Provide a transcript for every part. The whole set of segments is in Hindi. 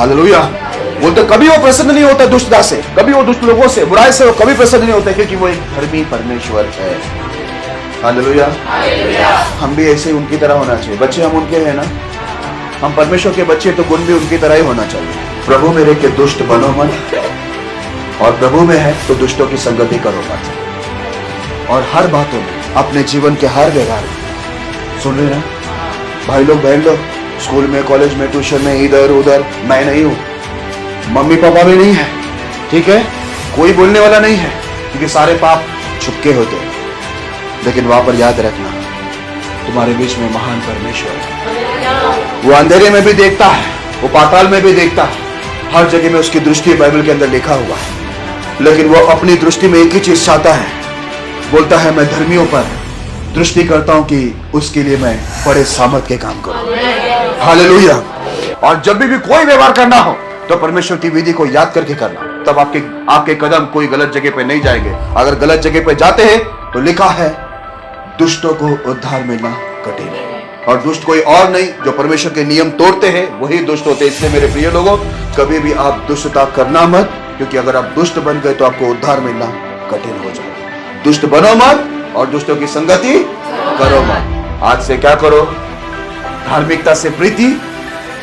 हालेलुया। बोलते कभी वो प्रसन्न नहीं होता दुष्टता से, कभी वो दुष्ट लोगों से, बुराई से वो कभी प्रसन्न नहीं होता, क्योंकि वो एक धर्मी परमेश्वर है। हालेलुया। हम भी ऐसे उनकी तरह होना चाहिए। बच्चे हम उनके हैं ना, हम परमेश्वर के बच्चे, तो गुण भी उनकी तरह ही होना चाहिए। प्रभु मेरे के दुष्ट बनो मत, और प्रभु में है तो दुष्टों की संगति करो मत। और हर बातों में, अपने जीवन के हर व्यवहार में, सुन रहे ना भाई लोग बहन लोग, स्कूल में, कॉलेज में, ट्यूशन में, इधर उधर, मैं नहीं हूं, मम्मी पापा भी नहीं है, ठीक है, कोई बोलने वाला नहीं है, क्योंकि सारे पाप छुपके होते हैं। लेकिन वहां पर याद रखना, तुम्हारे बीच में महान परमेश्वर है। वो अंधेरे में भी देखता है, वो पाताल में भी देखता है, हर जगह में उसकी दृष्टि बाइबल के अंदर लिखा हुआ है। लेकिन वो अपनी दृष्टि में एक ही चीज चाहता है, बोलता है मैं धर्मियों पर दृष्टि करता हूं कि उसके लिए मैं बड़े सामर्थ के काम करूं। हालेलुया। और जब भी कोई व्यवहार करना हो तो परमेश्वर की विधि को याद करके करना, तब आपके कदम कोई गलत जगह पे नहीं जाएंगे। अगर गलत जगह पे जाते हैं तो लिखा है दुष्टों को उद्धार मिलना कठिन है, और दुष्ट कोई और नहीं, जो परमेश्वर के नियम तोड़ते हैं वही दुष्ट होते हैं। इसलिए मेरे प्रिय लोगों, कभी भी आप दुष्टता करना मत, क्योंकि अगर आप दुष्ट बन गए तो आपको उद्धार मिलना कठिन हो जाएगा। दुष्ट बनो मत और दुष्टों की संगति करो मत। आज से क्या करो? धार्मिकता से प्रीति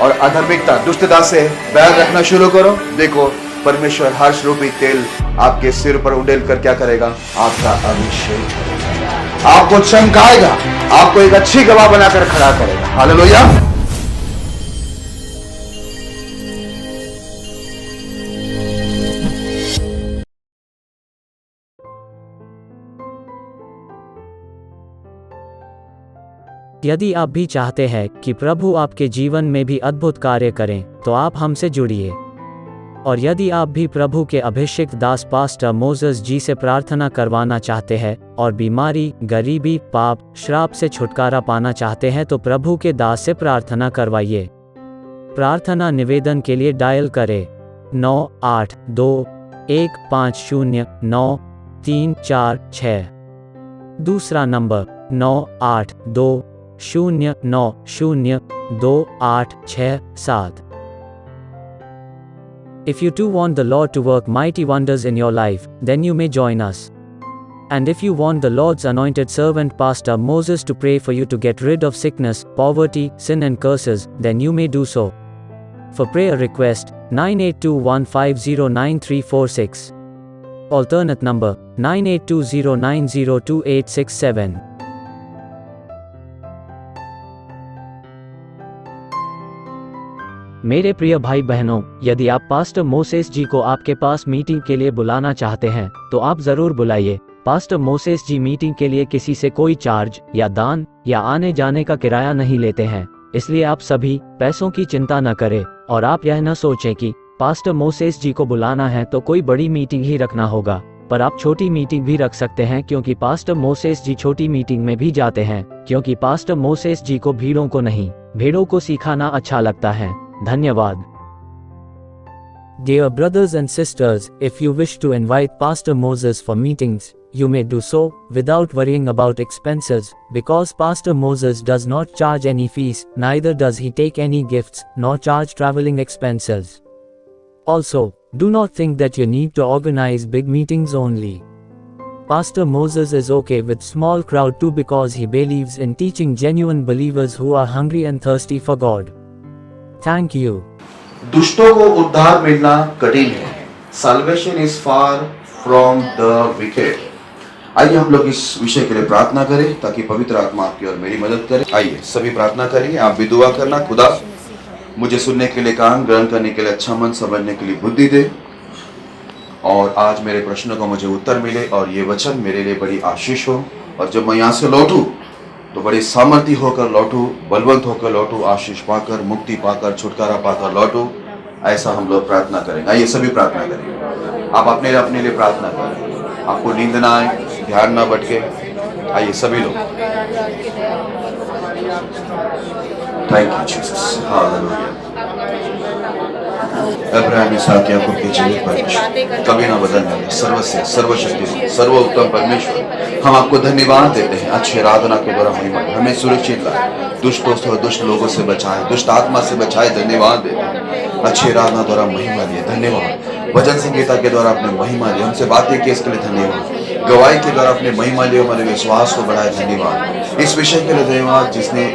और अधार्मिकता, दुष्टता से बैर रखना शुरू करो। देखो परमेश्वर हर्ष रूपी तेल आपके सिर पर उड़ेल कर क्या करेगा? आपका अभिषेक करेगा, आपको चमकाएगा, आपको एक अच्छी गवाह बनाकर खड़ा करेगा। हालेलुया। यदि आप भी चाहते हैं कि प्रभु आपके जीवन में भी अद्भुत कार्य करें, तो आप हमसे जुड़िए। और यदि आप भी प्रभु के अभिषिक्त दास पास्टर मोसेस जी से प्रार्थना करवाना चाहते हैं और बीमारी, गरीबी, पाप, श्राप से छुटकारा पाना चाहते हैं, तो प्रभु के दास से प्रार्थना करवाइए। प्रार्थना निवेदन के लिए डायल करें 9821509346। दूसरा number 9820902867। If you too want the Lord to work mighty wonders in your life, then you may join us. And if you want the Lord's anointed servant Pastor Moses to pray for you to get rid of sickness, poverty, sin and curses, then you may do so. For prayer request, 9821509346. Alternate number, 9820902867. मेरे प्रिय भाई बहनों, यदि आप पास्टर मोसेस जी को आपके पास मीटिंग के लिए बुलाना चाहते हैं, तो आप जरूर बुलाइए। पास्टर मोसेस जी मीटिंग के लिए किसी से कोई चार्ज या दान या आने जाने का किराया नहीं लेते हैं, इसलिए आप सभी पैसों की चिंता न करें। और आप यह न सोचें कि पास्टर मोसेस जी को बुलाना है तो कोई बड़ी मीटिंग ही रखना होगा, पर आप छोटी मीटिंग भी रख सकते हैं, क्योंकि पास्टर मोसेस जी छोटी मीटिंग में भी जाते हैं, क्योंकि पास्टर मोसेस जी को भीड़ों को नहीं, भेड़ों को सिखाना अच्छा लगता है। धन्यवाद। Dear brothers and sisters, if you wish to invite Pastor Moses for meetings, you may do so without worrying about expenses, because Pastor Moses does not charge any fees, neither does he take any gifts, nor charge traveling expenses. Also, do not think that you need to organize big meetings only. Pastor Moses is okay with small crowd too, because he believes in teaching genuine believers who are hungry and thirsty for God. Thank you. दुष्टों को उद्धार मिलना कठिन है। Salvation is far from the wicked. आइए हम लोग इस विषय के लिए प्रार्थना करें, ताकि पवित्र आत्मा आपकी और मेरी मदद करे। आइए सभी प्रार्थना करेंगे। आप भी दुआ करना, खुदा मुझे सुनने के लिए कान, ग्रहण करने के लिए अच्छा मन, समझने के लिए बुद्धि दे, और आज मेरे प्रश्नों का मुझे उत्तर मिले, और ये वचन मेरे लिए बड़ी आशीष हो, और जब मैं यहाँ से लौटूं तो बड़ी सामर्थ्य होकर लौटूं, बलवंत होकर लौटूं, आशीष पाकर, मुक्ति पाकर, छुटकारा पाकर लौटूं। ऐसा हम लोग प्रार्थना करेंगे। आइए सभी प्रार्थना करेंगे। आप अपने लिए प्रार्थना करें, आपको नींद ना आए, ध्यान ना भटके। आइए सभी लोग। Thank you Jesus. Hallelujah. Abraham, इसहाक, याकूब के जीवित परमेश्वर, कभी ना बदलने वाले, सर्वश्रेष्ठ, सर्वशक्तिमान, सर्वोत्तम परमेश्वर, हम आपको धन्यवाद देते हैं। अच्छी आराधना के द्वारा हमें सुरक्षित लाए, दुष्टों से और दुष्ट लोगों से बचाए, दुष्ट आत्मा से बचाए। धन्यवाद देते हैं। अच्छी आराधना द्वारा महिमा दिए, धन्यवाद। वचन संगीता के द्वारा अपने महिमा दिए, हमसे बातें की, इसके लिए धन्यवाद। गवाही के द्वारा अपने महिमा लिए, हमारे विश्वास को बढ़ाए, धन्यवाद। इस विषय के लिए धन्यवाद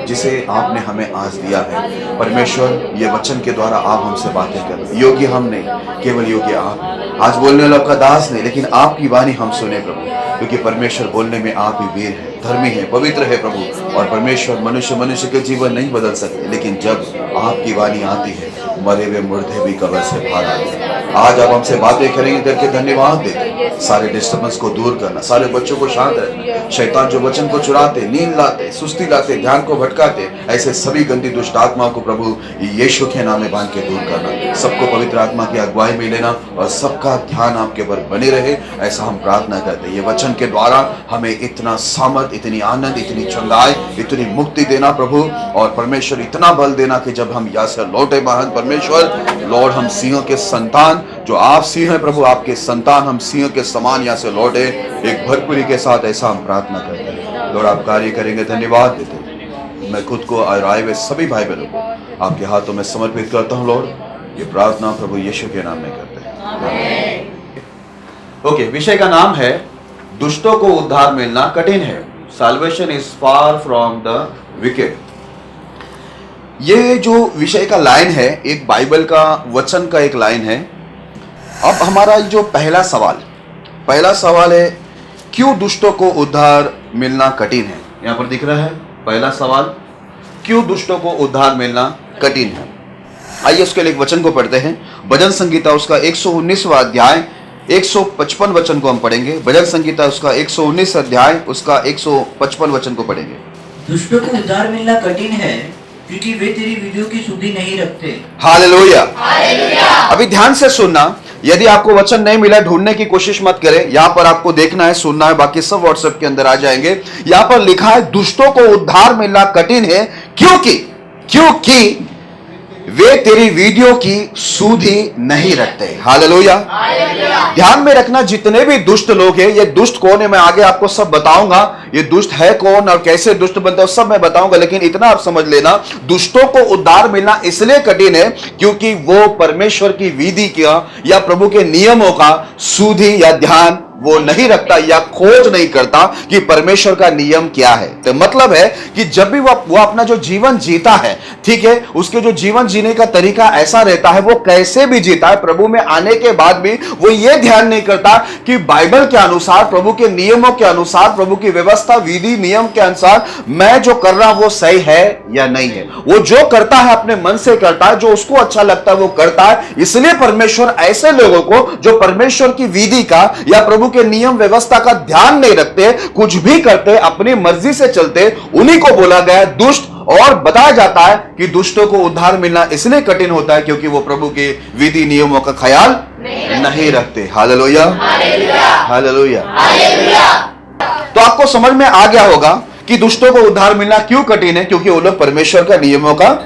जिसे आपने हमें आज दिया है। परमेश्वर, ये वचन के द्वारा आप हमसे बातें कर, योग्य हम नहीं, केवल योग्य आप। आज बोलने वाला आपका दास नहीं, लेकिन आपकी वाणी हम सुने प्रभु, क्योंकि परमेश्वर बोलने में आप ही वीर है, धर्मी है, पवित्र है प्रभु। और परमेश्वर, मनुष्य के जीवन नहीं बदल सकते, लेकिन जब आपकी वाणी आती है, मरे हुए मुर्दे भी कब्र से बाहर आते हैं। आज आप हमसे बातें करेंगे करके धन्यवाद देते। सारे डिस्टर्बेंस को दूर करना, सारे बच्चों को शांत रखना। शैतान जो वचन को चुराते, नींद लाते, सुस्ती लाते, ध्यान को भटकाते, ऐसे सभी गंदी दुष्ट आत्माओं को प्रभु यीशु के नाम में बांध के दूर करना। सबको पवित्र आत्मा की अगुवाई में लेना और सबका ध्यान आपके ऊपर बने रहे, ऐसा हम प्रार्थना करते हैं। ये वचन के द्वारा हमें इतना सामर्थ, इतनी आनंद, इतनी चंगाई, इतनी मुक्ति देना प्रभु। और परमेश्वर इतना बल देना कि जब हम यहाँ से लौटे महान परमेश्वर, लॉर्ड, हम सिंह के संतान, जो आप सिंह हैं प्रभु, आपके संतान हम सिंह के समान यहाँ से लौटे एक भरपूरी के साथ, ऐसा हम प्रार्थना करते हैं। लॉर्ड, आप कार्य करेंगे, धन्यवाद देते हैं। मैं खुद को और आए हुए सभी भाई बहनों को आपके हाथों में समर्पित करता हूँ लॉर्ड। ये प्रार्थना प्रभु यीशु के नाम में करते हैं। ओके, विषय का नाम है दुष्टों को उद्धार मिलना कठिन है। Salvation is far from the wicked. ये जो विषय का लाइन है, एक बाइबल का वचन का एक लाइन है। अब हमारा जो पहला सवाल है, क्यों दुष्टों को उद्धार मिलना कठिन है? यहां पर दिख रहा है पहला सवाल, क्यों दुष्टों को उद्धार मिलना कठिन है। आइए उसके लिए एक वचन को पढ़ते हैं। भजन संगीता उसका 119वां अध्याय 155 वचन को हम पढ़ेंगे। भजन संगीता उसका 119 अध्याय उसका 155 वचन को पढ़ेंगे। दुष्टों को उद्धार मिलना कठिन है, क्योंकि वे तेरी विधियों की सुधि नहीं रखते। हालेलुया। अभी ध्यान से सुनना। यदि आपको वचन नहीं मिला, ढूंढने की कोशिश मत करें। यहां पर आपको देखना है, सुनना है, बाकी सब व्हाट्सएप के अंदर आ जाएंगे। यहां पर लिखा है दुष्टों को उद्धार मिलना कठिन है, क्योंकि वे तेरी विधियों की सुधि नहीं रखते। हालेलुया। ध्यान में रखना, जितने भी दुष्ट लोग हैं, ये दुष्ट कौन है मैं आगे आपको सब बताऊंगा। ये दुष्ट है कौन और कैसे दुष्ट बनते हैं सब मैं बताऊंगा, लेकिन इतना आप समझ लेना, दुष्टों को उद्धार मिलना इसलिए कठिन है क्योंकि वो परमेश्वर की विधि का या प्रभु के नियमों का सुधि या ध्यान वो नहीं रखता या खोज नहीं करता कि परमेश्वर का नियम क्या है। तो मतलब है कि जब भी वो अपना जो जीवन जीता है, ठीक है, उसके जो जीवन जीने का तरीका ऐसा रहता है, वो कैसे भी जीता है, प्रभु में आने के बाद भी वो ये ध्यान नहीं करता कि बाइबल के अनुसार, प्रभु के नियमों के अनुसार, प्रभु की व्यवस्था, विधि, नियम के अनुसार मैं जो कर रहा हूं वो सही है या नहीं है। वो जो करता है अपने मन से करता है, जो उसको अच्छा लगता है वो करता है। इसलिए परमेश्वर ऐसे लोगों को जो परमेश्वर की विधि का या प्रभु के नियम व्यवस्था का ध्यान नहीं रखते, कुछ भी करते, अपनी मर्जी से चलते, उन्हीं को बोला गया दुष्ट। और बताया जाता है कि दुष्टों को उद्धार मिलना इसलिए कठिन होता है क्योंकि वो प्रभु के विधि नियमों का ख्याल नहीं रखते। Hallelujah, hallelujah. तो आपको समझ में आ गया होगा कि दुष्टों को उद्धार मिलना क्यों कठिन है, क्योंकि वो लोग परमेश्वर का नियमों का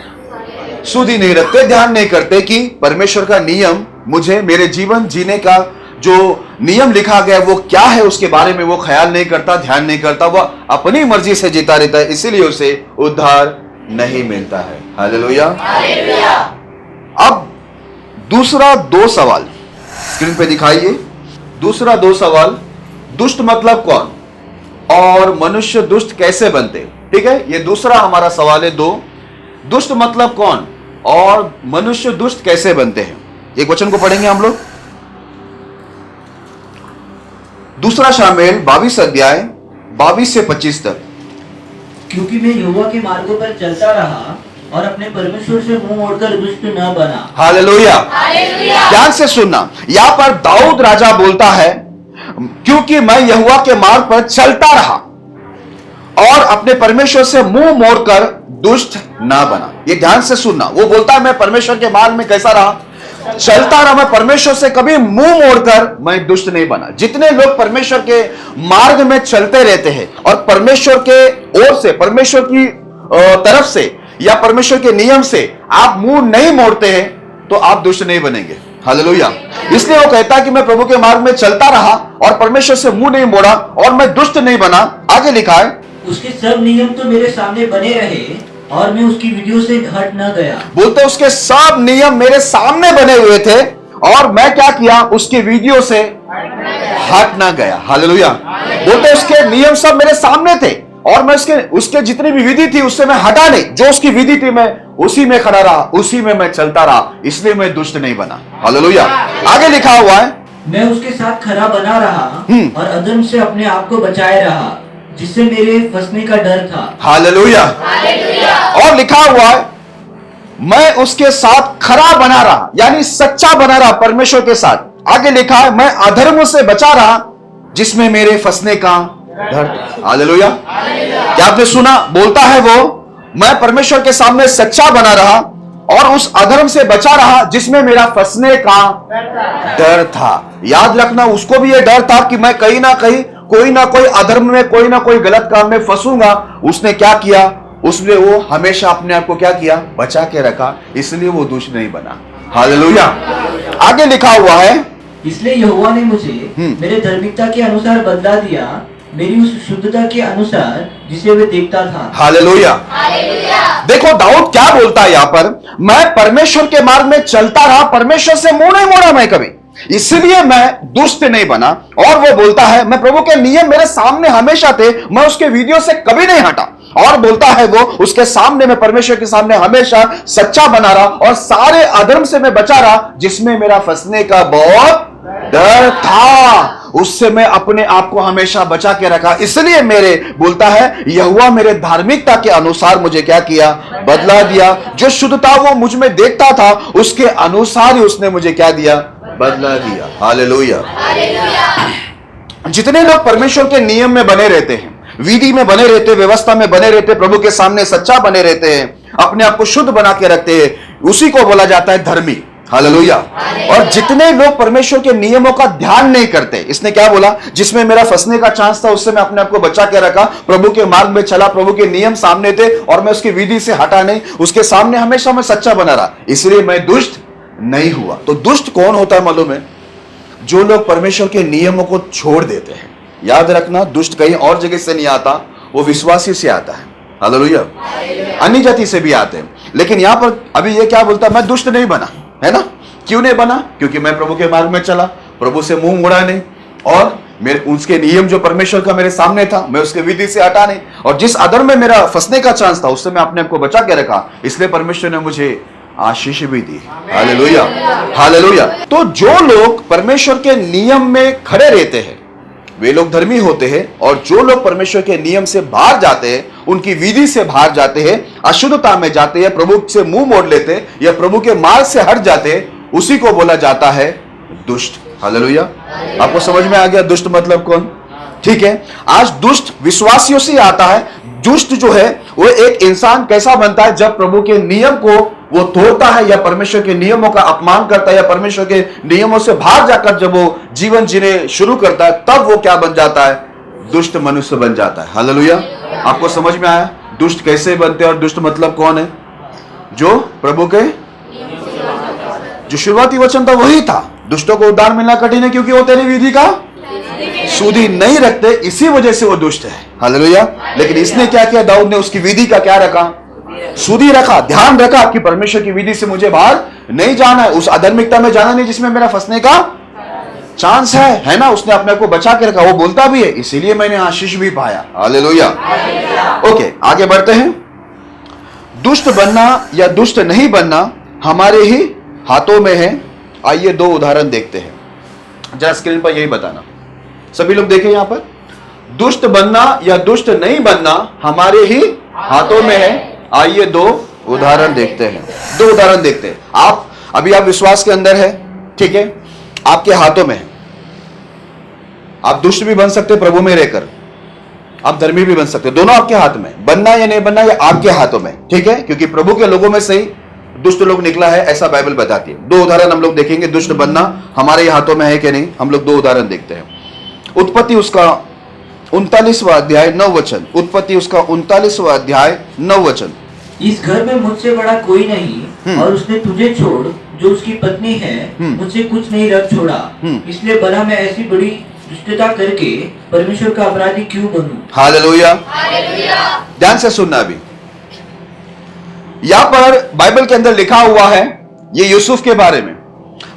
सुधि नहीं रखते, ध्यान नहीं करते कि परमेश्वर का नियम मुझे मेरे जीवन जीने का जो नियम लिखा गया वो क्या है, उसके बारे में वो ख्याल नहीं करता, ध्यान नहीं करता, वह अपनी मर्जी से जीता रहता है, इसीलिए उसे उद्धार नहीं मिलता है। हालेलुया। अब दूसरा 2 सवाल स्क्रीन पे दिखाइए। दूसरा 2 सवाल, दुष्ट मतलब कौन और मनुष्य दुष्ट कैसे बनते। ठीक है, ये दूसरा हमारा सवाल है। 2, दुष्ट मतलब कौन और मनुष्य दुष्ट कैसे बनते हैं। एक वचन को पढ़ेंगे हम लोग। दूसरा शामुएल 22 अध्याय 22 से 25 तक। क्योंकि मैं यहोवा के मार्गों पर चलता रहा और अपने परमेश्वर से मुंह मोड़कर दुष्ट न बना। हालेलुया। ध्यान से सुनना, यहां पर दाऊद राजा बोलता है, क्योंकि मैं यहोवा के मार्ग पर चलता रहा और अपने परमेश्वर से मुंह मोड़कर दुष्ट ना बना। ये ध्यान से सुनना, वो बोलता है मैं परमेश्वर के मार्ग में कैसा रहा, चलता रहा, मैं परमेश्वर से कभी मुंह मोड़कर मैं दुष्ट नहीं बना। जितने लोग परमेश्वर के मार्ग में चलते रहते हैं और परमेश्वर के ओर से, परमेश्वर की तरफ से या परमेश्वर के नियम से आप मुंह नहीं मोड़ते हैं तो आप दुष्ट नहीं बनेंगे। हालेलुया। इसलिए वो कहता है कि मैं प्रभु के मार्ग में चलता रहा और परमेश्वर से मुंह नहीं मोड़ा और मैं दुष्ट नहीं बना। आगे लिखा है, उसके सब नियम तो मेरे सामने बने रहे और मैं उसकी वीडियो से हट न गया। बोलते उसके सब नियम मेरे सामने बने हुए थे और मैं क्या किया, उसकी वीडियो से हट ना गया। हालेलुया। बोलते उसके नियम सब मेरे सामने थे और मैं उसके जितनी भी विधि थी उससे मैं हटा नहीं, जो उसकी विधि थी मैं उसी में खड़ा रहा, उसी में मैं चलता रहा, इसलिए मैं दुष्ट नहीं बना। हालेलुया। आगे लिखा हुआ है, मैं उसके साथ खरा बना रहा और अधर्म से अपने आप को बचाए रहा, जिससे मेरे फंसने का डर था। हालेलुया। और लिखा हुआ है, मैं उसके साथ खरा बना रहा, यानी सच्चा बना रहा परमेश्वर के साथ। आगे लिखा है, मैं अधर्म से बचा रहा, जिसमें मेरे फंसने का डर था। हालेलुया। क्या आपने सुना? बोलता है वो, मैं परमेश्वर के सामने सच्चा बना रहा और उस अधर्म से बचा रहा जिसमें मेरा फंसने का डर था। याद रखना, उसको भी यह डर था कि मैं कहीं ना कहीं कोई ना कोई अधर्म में, कोई ना कोई गलत काम में फंसूंगा। उसने क्या किया? उसने वो हमेशा अपने आप को क्या किया? बचा के रखा, इसलिए वो दुष्ट नहीं बना। हालेलुया। आगे लिखा हुआ है, इसलिए यहोवा ने मुझे मेरे धार्मिकता के अनुसार बदला दिया, मेरी उस शुद्धता के अनुसार जिसे वे देखता था। हालेलुया। देखो दाऊद क्या बोलता है यहां पर, मैं परमेश्वर के मार्ग में चलता रहा, परमेश्वर से मुंह नहीं मोड़ा मैं कभी, इसलिए मैं दुष्ट नहीं बना। और वो बोलता है, मैं प्रभु के नियम मेरे सामने हमेशा थे, मैं उसके वीडियो से कभी नहीं हटा। और बोलता है वो, उसके सामने, मैं परमेश्वर के सामने हमेशा सच्चा बना रहा और सारे अधर्म से मैं बचा रहा, जिसमें मेरा फंसने का बहुत डर था, उससे मैं अपने आप को हमेशा बचा के रखा। इसलिए मेरे, बोलता है, यहोवा मेरे धार्मिकता के अनुसार मुझे क्या किया? बदला दिया। जो शुद्धता वो मुझ में देखता था, उसके अनुसार ही उसने मुझे क्या दिया? बदला दिया। हालेलुया। जितने लोग परमेश्वर के नियम में बने रहते हैं, विधि में बने रहते, व्यवस्था में बने रहते, प्रभु के सामने सच्चा बने रहते हैं, अपने आप को शुद्ध बना के रखते हैं, उसी को बोला जाता है धर्मी। हालेलुया। और जितने लोग परमेश्वर के नियमों का ध्यान नहीं करते, इसने क्या बोला? जिसमें मेरा फंसने का चांस था, उससे मैं अपने आप को बचा के रखा, प्रभु के मार्ग में चला, प्रभु के नियम सामने थे और मैं उसकी विधि से हटा नहीं, उसके सामने हमेशा मैं सच्चा बना रहा, इसलिए मैं दुष्ट नहीं हुआ। तो दुष्ट कौन होता है मालूम है? जो लोग परमेश्वर के नियमों को छोड़ देते हैं। याद रखना, दुष्ट कहीं और जगह से नहीं आता, वो विश्वासी से आता है। हालेलुया। अन्य जाति से भी आते हैं, लेकिन यहां पर अभी ये क्या बोलता है? मैं दुष्ट नहीं बना, है ना? क्यों नहीं बना? क्योंकि मैं प्रभु के मार्ग में चला, प्रभु से मुंह मुड़ा नहीं और मेरे उसके नियम जो परमेश्वर का मेरे सामने था, मैं उसके विधि से हटा नहीं, और जिस अधर्म में मेरा फंसने का चांस था, उससे मैं अपने आप को बचा के रखा, इसलिए परमेश्वर ने मुझे आशीष भी दी। हालेलुया। हालेलुया। तो जो लोग परमेश्वर के नियम में खड़े रहते हैं, वे लोग धर्मी होते हैं, और जो लोग परमेश्वर के नियम से बाहर जाते हैं, उनकी विधि से बाहर जाते हैं, अशुद्धता में जाते हैं, प्रभु से मुंह मोड़ लेते हैं या प्रभु के मार्ग से हट जाते हैं, उसी को बोला जाता है दुष्ट। हालेलुया। आपको समझ में आ गया दुष्ट मतलब कौन? ठीक है। आज दुष्ट विश्वासियों से आता है। दुष्ट जो है वो एक इंसान कैसा बनता है? जब प्रभु के नियम को वो तोड़ता है या परमेश्वर के नियमों का अपमान करता है या परमेश्वर के नियमों से बाहर जाकर जब वो जीवन जीने शुरू करता है, तब वो क्या बन जाता है? दुष्ट मनुष्य बन जाता है। हालेलुया। आपको समझ में आया दुष्ट कैसे बनते हैं और दुष्ट मतलब कौन है? जो प्रभु के, जो शुरुआती वचन था वही था, दुष्टों को उद्धार मिलना कठिन है क्योंकि वो तेरी विधि का सुधि नहीं रखते, इसी वजह से वो दुष्ट है। हालेलुया। लेकिन इसने क्या किया? दाऊद ने उसकी विधि का क्या रखा? सुधि रखा, ध्यान रखा कि परमेश्वर की विधि से मुझे बाहर नहीं जाना है, उस अधर्मिकता में जाना नहीं जिसमें मेरा फंसने का चांस है ना? उसने अपने को बचा के रखा। वो बोलता भी है, इसीलिए मैंने आशीष भी पाया। हालेलुया। ओके, आगे बढ़ते हैं। दुष्ट बनना या दुष्ट नहीं बनना हमारे ही हाथों में है। आइए दो उदाहरण देखते हैं, जरा स्क्रीन पर यही बताना, सभी लोग देखें यहां पर। दुष्ट बनना या दुष्ट नहीं बनना हमारे ही हाथों में है। आइए दो उदाहरण देखते हैं। दो उदाहरण देखते हैं। आप विश्वास के अंदर है, ठीक है, आपके हाथों में है। आप दुष्ट भी बन सकते प्रभु में रहकर, आप धर्मी भी बन सकते, दोनों आपके हाथ में। बनना या नहीं बनना ये आपके हाथों में, ठीक है, क्योंकि प्रभु के लोगों में से ही दुष्ट लोग निकला है, ऐसा बाइबल बताती है। दो उदाहरण हम लोग देखेंगे, दुष्ट बनना हमारे ही हाथों में है कि नहीं। हम लोग दो उदाहरण देखते हैं। उत्पत्ति उसका 39वां अध्याय 9 वचन। उत्पत्ति उसका 39वां अध्याय 9 वचन। इस घर में मुझसे बड़ा कोई नहीं, और उसने तुझे छोड़ जो उसकी पत्नी है, मुझसे कुछ नहीं रख छोड़ा, इसलिए भला मैं ऐसी बड़ी दुष्टता करके परमेश्वर का अपराधी क्यों बनूं? हालेलुया। ध्यान से सुनना। अभी यहां पर बाइबल के अंदर लिखा हुआ है ये यूसुफ के बारे में।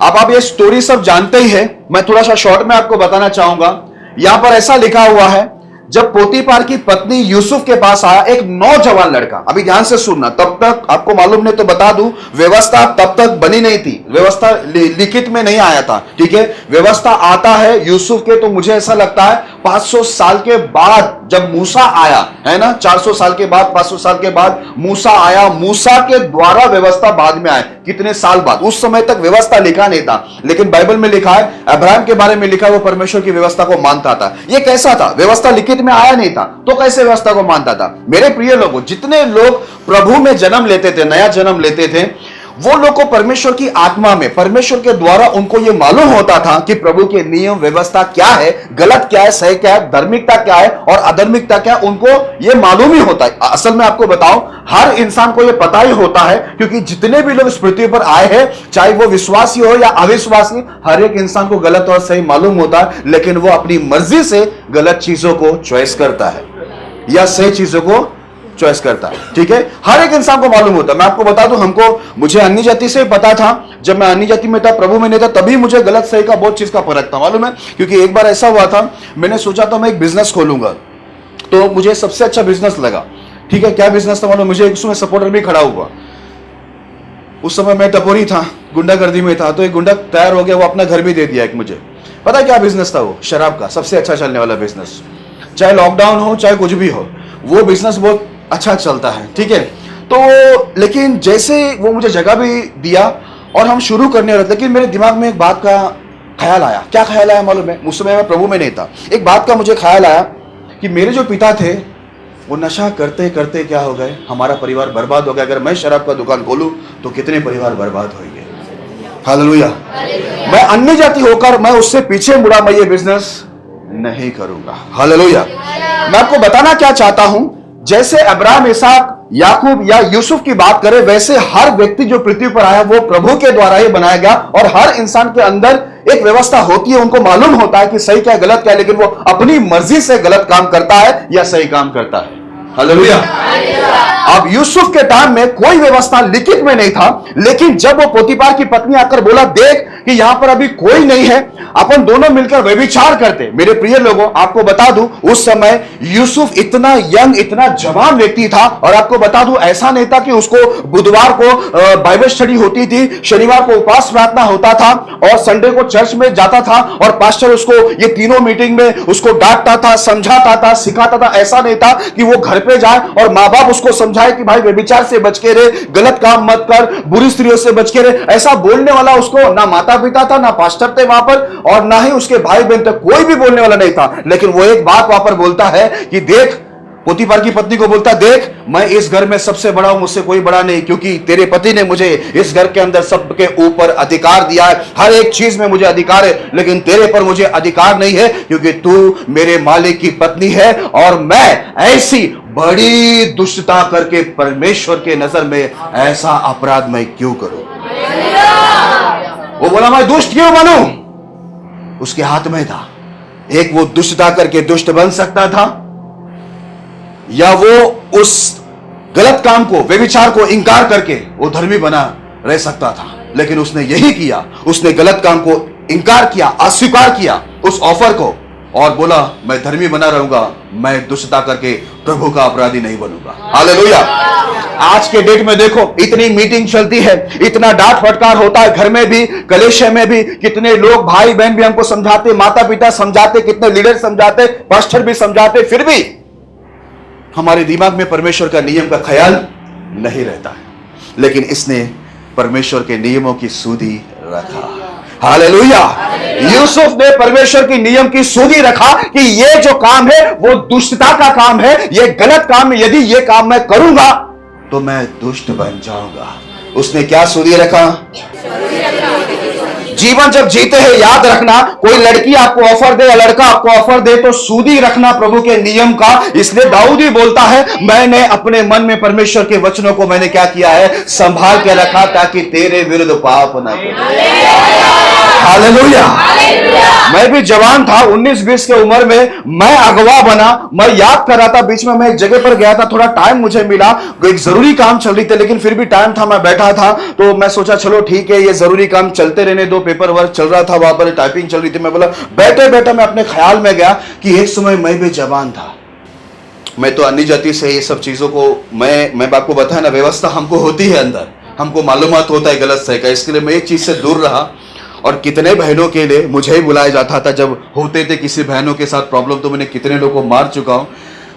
अब आप ये स्टोरी सब जानते ही है, मैं थोड़ा सा शॉर्ट में आपको बताना चाहूंगा। यहां पर ऐसा लिखा हुआ है, जब पोतीफार की पत्नी यूसुफ के पास आया एक नौजवान लड़का। अभी ध्यान से सुनना, तब तक आपको मालूम नहीं तो बता दूं, व्यवस्था तब तक बनी नहीं थी, व्यवस्था लिखित में नहीं आया था, ठीक है। व्यवस्था आता है यूसुफ के, तो मुझे ऐसा लगता है 500 साल के बाद जब मूसा आया, है ना, 400 साल के बाद, 500 साल के बाद मूसा आया, मूसा के द्वारा व्यवस्था बाद में आए, कितने साल बाद। उस समय तक व्यवस्था लिखा नहीं था, लेकिन बाइबल में लिखा है, अब्राहम के बारे में लिखा है, वो परमेश्वर की व्यवस्था को मानता था। ये कैसा था? व्यवस्था लिखित में आया नहीं था, तो कैसे व्यवस्था को मानता था? मेरे प्रिय लोगों, जितने लोग प्रभु में जन्म लेते थे, नया जन्म लेते थे, वो लोग को परमेश्वर की आत्मा में, परमेश्वर के द्वारा उनको यह मालूम होता था कि प्रभु के नियम व्यवस्था क्या है, गलत क्या है, सही क्या है, धार्मिकता क्या है और अधर्मिकता क्या है, उनको यह मालूम ही होता है। असल में आपको बताऊं, हर इंसान को यह पता ही होता है, क्योंकि जितने भी लोग इस पृथ्वी पर आए हैं, चाहे वो विश्वासी हो या अविश्वासी, हर एक इंसान को गलत और सही मालूम होता है, लेकिन वो अपनी मर्जी से गलत चीजों को चॉइस करता है या सही चीजों को चॉइस करता है, ठीक है। हर एक इंसान को मालूम होता है। मैं आपको बता दूं, मुझे अन्य जाति से पता था, जब मैं अन्य जाति में था, प्रभु में नहीं था, तभी मुझे गलत सही का बहुत चीज का फर्क था, मालूम है। क्योंकि एक बार ऐसा हुआ था, मैंने सोचा था मैं एक बिजनेस खोलूंगा, तो मुझे सबसे अच्छा बिजनेस लगा, ठीक है। क्या बिजनेस था मालूम? मुझे उसमें सपोर्टर भी खड़ा हुआ। उस समय मैं टपोरी था, गुंडागर्दी में था, तो एक गुंडा तैयार हो गया, वो अपना घर भी दे दिया एक मुझे। पता क्या बिजनेस था वो? शराब का, सबसे अच्छा चलने वाला बिजनेस। चाहे लॉकडाउन हो, चाहे कुछ भी हो, वो बिजनेस बहुत अच्छा चलता है, ठीक है। तो लेकिन जैसे वो मुझे जगह भी दिया और हम शुरू करने लगे, लेकिन मेरे दिमाग में एक बात का ख्याल आया। क्या ख्याल आया मालूम है? उस समय मैं प्रभु में नहीं था। एक बात का मुझे ख्याल आया कि मेरे जो पिता थे, वो नशा करते करते क्या हो गए, हमारा परिवार बर्बाद हो गया। अगर मैं शराब का दुकान खोलूं तो कितने परिवार बर्बाद होंगे। हालेलुया। मैं अन्य जाति होकर मैं उससे पीछे मुड़ा, मैं ये बिजनेस नहीं करूंगा। हालेलुया। मैं आपको बताना क्या चाहता हूं, जैसे अब्राहम, इसहाक, याकूब या यूसुफ की बात करें, वैसे हर व्यक्ति जो पृथ्वी पर आया वो प्रभु के द्वारा ही बनाया गया, और हर इंसान के अंदर एक व्यवस्था होती है, उनको मालूम होता है कि सही क्या गलत क्या, लेकिन वो अपनी मर्जी से गलत काम करता है या सही काम करता है। हालेलुया। अब यूसुफ के टाइम में कोई व्यवस्था लिखित में नहीं था, लेकिन जब वो पोतीफार की पत्नी आकर बोला, देख कि यहां पर अभी कोई नहीं है, अपन दोनों मिलकर व्यभिचार करते। मेरे प्रिय लोगों, आपको बता दूं, उस समय यूसुफ इतना यंग, इतना जवान व्यक्ति था, और आपको बता दूं, ऐसा नहीं था कि उसको बुधवार को बाइबल स्टडी होती थी, शनिवार को उपवास प्रार्थना होता था, और संडे को चर्च में जाता था, और पास्टर उसको ये तीनों मीटिंग में उसको डांटता था, समझाता था, सिखाता था। ऐसा नहीं था कि वो घर पे जाए और माँ बाप उसको समझाए कि भाई व्यभिचार से बच के रहे, गलत काम मत कर, बुरी स्त्रियों से बच के रहे। ऐसा बोलने वाला उसको ना माता पिता था, ना पास्टर थे वहां पर, और ना ही उसके भाई बहन थे, कोई भी बोलने वाला नहीं था। लेकिन वो एक बात वहां पर बोलता है कि देख, पोतीफार की पत्नी को बोलता, देख मैं इस घर में सबसे बड़ा हूं, मुझसे कोई बड़ा नहीं, क्योंकि तेरे पति ने मुझे इस घर के अंदर सबके ऊपर अधिकार दिया है, हर एक चीज में मुझे अधिकार है, लेकिन तेरे पर मुझे अधिकार नहीं है, क्योंकि तू मेरे मालिक की पत्नी है, और मैं ऐसी बड़ी दुष्टता करके परमेश्वर के नजर में ऐसा अपराध मैं क्यों करूं। वो बोला, मैं दुष्ट क्यों बनूं? उसके हाथ में था, एक वो दुष्टता करके दुष्ट बन सकता था, या वो उस गलत काम को, व्यभिचार को इंकार करके वो धर्मी बना रह सकता था। लेकिन उसने यही किया, उसने गलत काम को इंकार किया, अस्वीकार किया उस ऑफर को, और बोला मैं धर्मी बना रहूंगा, मैं दुष्टता करके प्रभु का अपराधी नहीं बनूंगा। हालेलुया। आज के डेट में देखो, इतनी मीटिंग चलती है, इतना डांट फटकार होता है, घर में भी, कलेशे में भी, कितने लोग भाई बहन भी हमको समझाते, माता पिता समझाते, कितने लीडर समझाते, पास्टर भी समझाते, फिर भी हमारे दिमाग में परमेश्वर का नियम का ख्याल नहीं रहता है। लेकिन इसने परमेश्वर के नियमों की सूदी रखा। हालेलुया। यूसुफ ने परमेश्वर के नियम की सूदी रखा कि ये जो काम है वो दुष्टता का काम है, ये गलत काम है, यदि ये काम मैं करूंगा तो मैं दुष्ट बन जाऊंगा। उसने क्या सूदी रखा? जीवन जब जीते हैं, याद रखना, कोई लड़की आपको ऑफर दे या लड़का आपको ऑफर दे, तो सूदी रखना प्रभु के नियम का। इसलिए दाऊद ही बोलता है, मैंने अपने मन में परमेश्वर के वचनों को मैंने क्या किया है? संभाल के रखा, ताकि तेरे विरुद्ध पाप न करूं। हालेलुया। मैं भी जवान था, 19-20 के उम्र में मैं अगवा बना। मैं याद कर रहा था, बीच में मैं एक जगह पर गया था, थोड़ा टाइम मुझे मिला, एक जरूरी काम चल रही थी, लेकिन फिर भी टाइम था, मैं बैठा था, तो मैं सोचा चलो ठीक है, ये जरूरी काम चलते रहने दो। पेपर वर्क चल रहा था, वहां पर टाइपिंग चल रही थी। मैं बोला बैठे बैठे मैं अपने ख्याल में गया कि एक समय मैं भी जवान था। मैं तो अन्य जाति से ये सब चीजों को मैं आपको बताया ना, व्यवस्था हमको होती है अंदर, हमको मालूमात होता है गलत सही का, इसके लिए मैं एक चीज से दूर रहा। और कितने बहनों के लिए मुझे ही बुलाया जाता था, जब होते थे किसी बहनों के साथ प्रॉब्लम, तो मैंने कितने लोगों को मार चुका हूं।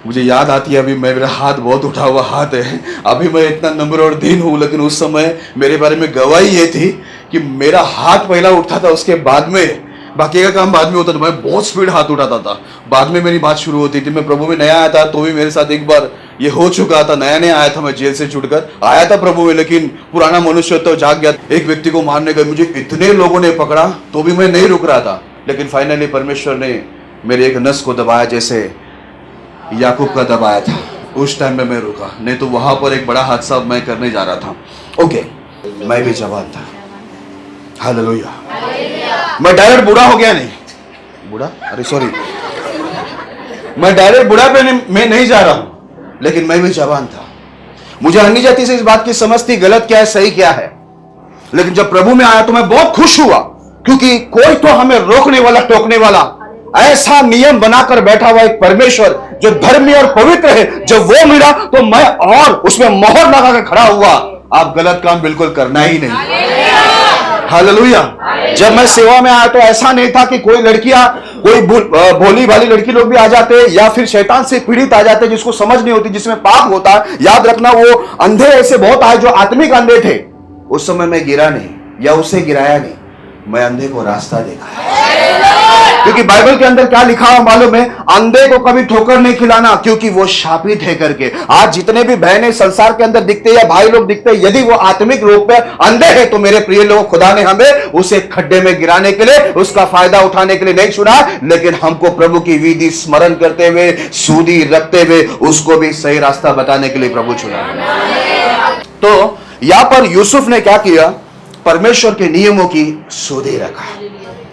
मुझे याद आती है अभी, मेरा हाथ बहुत उठा हुआ हाथ है, अभी मैं इतना नम्र और दीन हूं, लेकिन उस समय मेरे बारे में गवाही ये थी कि मेरा हाथ पहला उठता था, उसके बाद में बाकी का काम बाद में होता था। मैं बहुत स्पीड हाथ उठाता था, बाद में मेरी बात शुरू होती थी। मैं प्रभु में नया आया था, तो भी मेरे साथ एक बार ये हो चुका था। नया नया आया था, मैं जेल से छूटकर आया था प्रभु में, लेकिन पुराना मनुष्य तो जाग गया। एक व्यक्ति को मारने गए, मुझे इतने लोगों ने पकड़ा, तो भी मैं नहीं रुक रहा था, लेकिन फाइनली परमेश्वर ने मेरे एक नस को दबाया, जैसे याकूब का दबाया था। उस टाइम में मैं रुका, नहीं तो वहां पर एक बड़ा हादसा मैं करने जा रहा था। ओके, मैं भी जवान था। हालेलुया। मैं डायरेक्ट बूढ़ा हो गया नहीं, बूढ़ा, अरे सॉरी, मैं डायरेक्ट बुढ़ापे में नहीं जा रहा हूं, लेकिन मैं भी जवान था। मुझे अन्य जाति से इस बात की समझ थी गलत क्या है सही क्या है, लेकिन जब प्रभु में आया तो मैं बहुत खुश हुआ, क्योंकि कोई तो हमें रोकने वाला टोकने वाला ऐसा नियम बनाकर बैठा हुआ एक परमेश्वर जो धर्मी और पवित्र है, जब वो मिला तो मैं और उसमें मोहर लगा कर खड़ा हुआ। आप गलत काम बिल्कुल करना ही नहीं। हालेलुया। जब मैं सेवा में आया तो ऐसा नहीं था कि कोई लड़कियां, कोई भोली भाली लड़की लोग भी आ जाते, या फिर शैतान से पीड़ित आ जाते, जिसको समझ नहीं होती, जिसमें पाप होता है। याद रखना, वो अंधे ऐसे बहुत आए जो आत्मिक अंधे थे। उस समय मैं गिरा नहीं या उसे गिराया नहीं, मैं अंधे को रास्ता दिखाया। क्योंकि बाइबल के अंदर क्या लिखा हुआ मालूम है, अंधे को कभी ठोकर नहीं खिलाना, क्योंकि वो शापित है करके। आज जितने भी बहनें संसार के अंदर दिखते या भाई लोग दिखते, यदि वो आत्मिक रूप में अंधे हैं, तो मेरे प्रिय लोग, खुदा ने हमें उसे खड्डे में गिराने के लिए, उसका फायदा उठाने के लिए नहीं चुना, लेकिन हमको प्रभु की विधि स्मरण करते हुए, सूदी रखते हुए, उसको भी सही रास्ता बताने के लिए प्रभु चुना। तो यहां पर यूसुफ ने क्या किया, परमेश्वर के नियमों की सूदी रखा।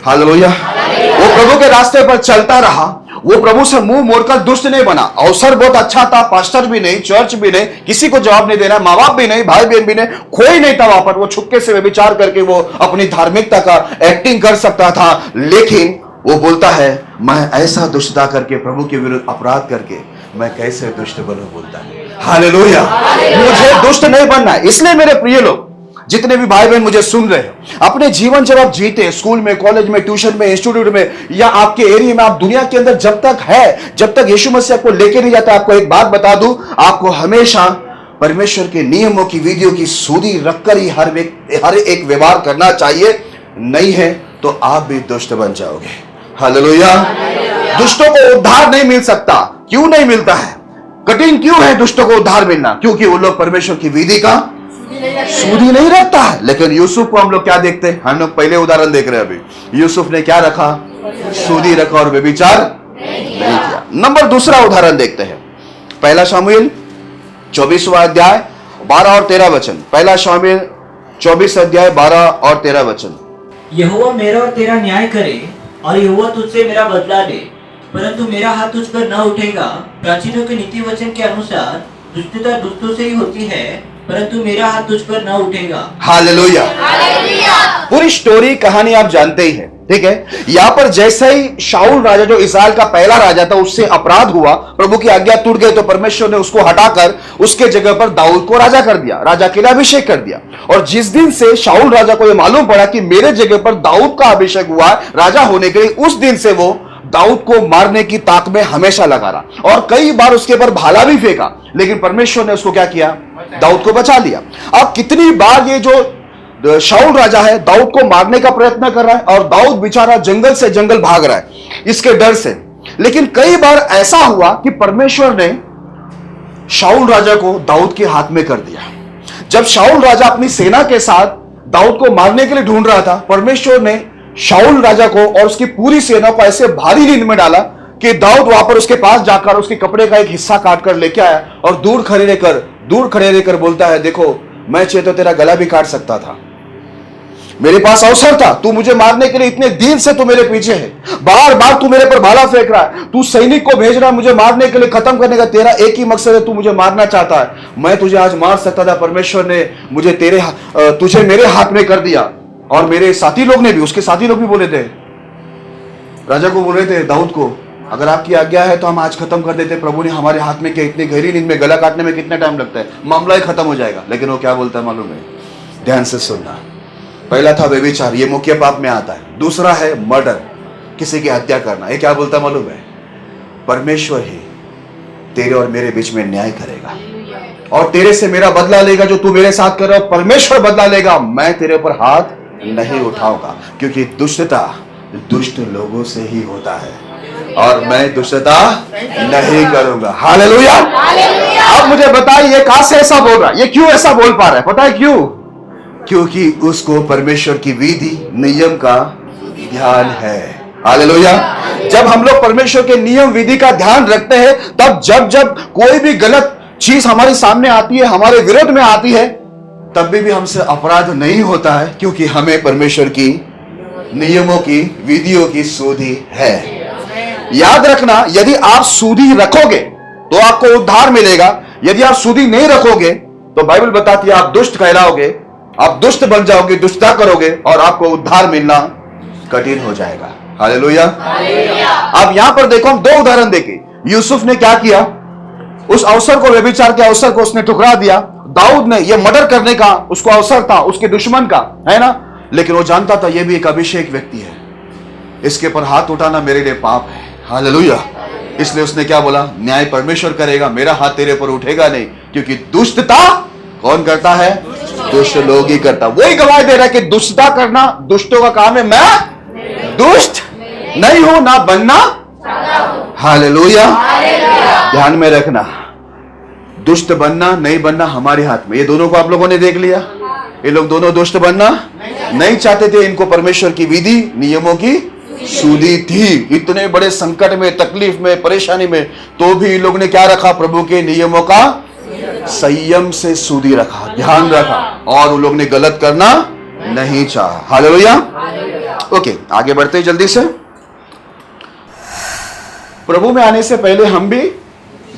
हालेलुया। वो प्रभु के रास्ते पर चलता रहा, वो प्रभु से मुंह मोड़कर दुष्ट नहीं बना। अवसर बहुत अच्छा था, पास्टर भी नहीं, चर्च भी नहीं, किसी को जवाब नहीं देना, माँ बाप भी नहीं, भाई बहन भी नहीं, कोई नहीं था वहां पर। वो छुपके से व्यभिचार करके वो अपनी धार्मिकता का एक्टिंग कर सकता था, लेकिन वो बोलता है मैं ऐसा दुष्टता करके, प्रभु के विरुद्ध अपराध करके मैं कैसे दुष्ट बनूं, बोलता है। हालेलुया। मुझे दुष्ट नहीं बनना है। इसलिए मेरे प्रिय लोग, जितने भी भाई बहन मुझे सुन रहे हैं, अपने जीवन जब आप जीते, स्कूल में, कॉलेज में, ट्यूशन में, इंस्टीट्यूट में, या आपके एरिया में, आप दुनिया के अंदर जब तक है, जब तक यीशु मसीह आपको लेके नहीं जाता, आपको एक बात बता दूं, आपको हमेशा परमेश्वर के नियमों की, विधियों की सूदी रखकर ही हर एक व्यवहार करना चाहिए। नहीं है तो आप भी दुष्ट बन जाओगे। हालेलुया। दुष्टों को उद्धार नहीं मिल सकता। क्यों नहीं मिलता है? कठिन क्यों है दुष्टों को उद्धार मिलना? क्योंकि वो लोग परमेश्वर की विधि का सूदी नहीं रखता है। लेकिन यूसुफ को हम लोग क्या देखते हैं? हम लोग पहले उदाहरण देख रहे हैं अभी। यूसुफ ने क्या रखा? सूदी रखा और व्यभिचार नहीं किया। नंबर दूसरा उदाहरण देखते हैं, पहला शमूएल 24वां अध्याय 12 और 13 वचन। पहला शमूएल 24 अध्याय 12 और 13 वचन। यहोवा मेरा और तेरा न्याय करे, और यहोवा तुझसे मेरा बदला ले, परंतु मेरा हाथ तुझ पर न उठेगा। प्राचीनों के नीति वचन के अनुसार दुष्टता दुष्टों से ही होती है, परंतु मेरा हाथ तुझ पर न उठेगा। हालेलुया। पूरी स्टोरी कहानी आप जानते ही हैं, ठीक है। यहां पर जैसे ही शाऊल राजा, जो इस्राएल का पहला राजा था, उससे अपराध हुआ, प्रभु की आज्ञा टूट गई, तो परमेश्वर ने उसको हटाकर उसके जगह पर दाऊद को राजा कर दिया, राजा के लिए अभिषेक कर दिया। और जिस दिन से शाऊल राजा को यह मालूम पड़ा कि मेरे जगह पर दाऊद का अभिषेक हुआ राजा होने के लिए, उस दिन से वो दाऊद को मारने की ताक में हमेशा लगा रहा, और कई बार उसके ऊपर भाला भी फेंका, लेकिन परमेश्वर ने उसको क्या किया? दाऊद को बचा लिया। अब कितनी बार ये जो शाऊल राजा है दाऊद को मारने का प्रयत्न कर रहा है, और दाऊद बेचारा जंगल से जंगल भाग रहा है इसके डर से। लेकिन कई बार ऐसा हुआ कि परमेश्वर ने शाऊल राजा को दाऊद के हाथ में कर दिया। जब शाऊल राजा अपनी सेना के साथ दाऊद को मारने के लिए ढूंढ रहा था, परमेश्वर ने शाऊल राजा को और उसकी पूरी सेना को ऐसे भारी नींद में डाला कि दाऊद वहां पर उसके पास जाकर उसके कपड़े का एक हिस्सा काट कर लेके आया, और दूर खड़े रहकर बोलता है, देखो मैं चाहे तो तेरा गला भी काट सकता था, मेरे पास अवसर था, तू मुझे मारने के लिए इतने दिन से तू मेरे पीछे है, बार बार तू मेरे पर भाला फेंक रहा है, तू सैनिक को भेज रहा है मुझे मारने के लिए, खत्म करने का तेरा एक ही मकसद है, तू मुझे मारना चाहता है। मैं तुझे आज मार सकता था, परमेश्वर ने मुझे तुझे मेरे हाथ में कर दिया। और मेरे साथी लोग ने भी, उसके साथी लोग भी बोले थे, राजा को बोल रहे थे, दाऊद को, अगर आपकी आज्ञा है तो हम आज खत्म कर देते, प्रभु ने हमारे हाथ में किया, इतनी गहरी नींद में गला काटने में कितना टाइम लगता है, मामला ही खत्म हो जाएगा। लेकिन वो क्या बोलता है मालूम है? ध्यान से सुनना। पहला था व्यभिचार, ये मुख्य पाप में आता है। दूसरा है मर्डर, किसी की हत्या करना। ये क्या बोलता मालूम है? परमेश्वर ही तेरे और मेरे बीच में न्याय करेगा और तेरे से मेरा बदला लेगा, जो तू मेरे साथ कर रहा है परमेश्वर बदला लेगा, मैं तेरे ऊपर हाथ नहीं उठाऊंगा, क्योंकि दुष्टता दुष्ट लोगों से ही होता है और मैं दुष्टता नहीं करूंगा। हालेलुया। अब मुझे बताइए, ये कहां से ऐसा बोल रहा है? ये क्यों ऐसा बोल पा रहा है? पता है क्यों? क्योंकि उसको परमेश्वर की विधि नियम का ध्यान है। हालेलुया। जब हम लोग परमेश्वर के नियम विधि का ध्यान रखते हैं, तब जब जब कोई भी गलत चीज हमारे सामने आती है, हमारे विरोध में आती है, तब भी हमसे अपराध नहीं होता है, क्योंकि हमें परमेश्वर की नियमों की विधियों की सुधि है। याद रखना, यदि आप सुधि रखोगे तो आपको उद्धार मिलेगा, यदि आप सुधि नहीं रखोगे तो बाइबल बताती है आप दुष्ट कहलाओगे, आप दुष्ट बन जाओगे, दुष्टता करोगे और आपको उद्धार मिलना कठिन हो जाएगा। हालेलुया। अब यहां पर देखो, हम दो उदाहरण देखे। यूसुफ ने क्या किया? उस अवसर को, व्यभिचार के अवसर को उसने ठुकरा दिया। दाऊद ने यह मर्डर करने का उसको अवसर था, उसके दुश्मन का, है ना, लेकिन वो जानता था यह भी एक अभिषेक व्यक्ति है, इसके पर हाथ उठाना मेरे लिए पाप है। हालेलुया। इसलिए उसने क्या बोला? न्याय परमेश्वर करेगा, मेरा हाथ तेरे पर उठेगा नहीं, क्योंकि दुष्टता कौन करता है? दुष्ट लोग ही करता। वही गवाही दे रहा है कि दुष्टता करना दुष्टों का काम है, मैं दुष्ट नहीं हूं, ना बनना। हालेलुया। ध्यान में रखना, दुष्ट बनना नहीं बनना हमारे हाथ में। ये दोनों को आप लोगों ने देख लिया, ये लोग दोनों दुष्ट बनना नहीं चाहते थे, इनको परमेश्वर की विधि नियमों की सुधि थी। इतने बड़े संकट में, तकलीफ में, परेशानी में, तो भी इन लोग ने क्या रखा? प्रभु के नियमों का संयम से सुधि रखा, ध्यान रखा, और उन लोग ने गलत करना नहीं चाहा। हालेलुया। ओके, आगे बढ़ते हैं जल्दी से। प्रभु में आने से पहले हम भी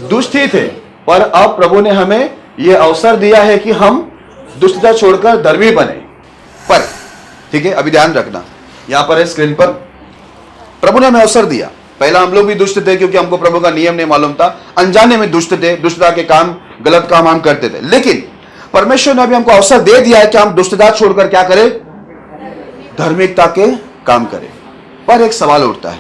दुष्ट ही थे, पर अब प्रभु ने हमें यह अवसर दिया है कि हम दुष्टता छोड़कर धर्मी बने। पर ठीक है, अभी ध्यान रखना, यहां पर है स्क्रीन पर, प्रभु ने हमें अवसर दिया। पहला हम लोग भी दुष्ट थे, क्योंकि हमको प्रभु का नियम नहीं मालूम था, अनजाने में दुष्ट थे, दुष्टता के काम, गलत काम हम करते थे। लेकिन परमेश्वर ने अभी हमको अवसर दे दिया है कि हम दुष्टता छोड़कर क्या करें? धार्मिकता के काम करें। पर एक सवाल उठता है,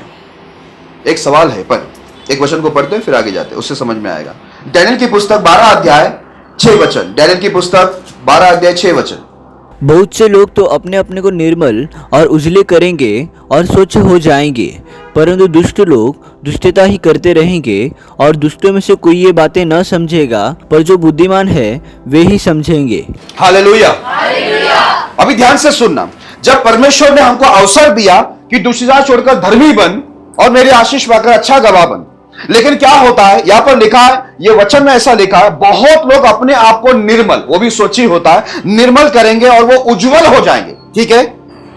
एक सवाल है, पर एक वचन को पढ़ते हैं फिर आगे जाते हैं, उससे समझ में आएगा। डैनियल की पुस्तक 12 अध्याय 6 वचन। डैनियल की पुस्तक 12 अध्याय 6 वचन। बहुत से लोग तो अपने अपने को निर्मल और उजले करेंगे और स्वच्छ हो जाएंगे, परंतु दुष्ट लोग दुष्टता ही करते रहेंगे, और दुष्टों में से कोई ये बातें न समझेगा, पर जो बुद्धिमान है वे ही समझेंगे। हालेलुया। अभी ध्यान से सुनना, जब परमेश्वर ने हमको अवसर दिया कि दुष्टता छोड़कर धर्मी बन और मेरे आशीष पाकर अच्छा गवाह बन, लेकिन क्या होता है? यहां पर लिखा है, ये वचन में ऐसा लिखा है, बहुत लोग अपने आप को निर्मल, वो भी सोची होता है, निर्मल करेंगे और वो उज्जवल हो जाएंगे। ठीक है,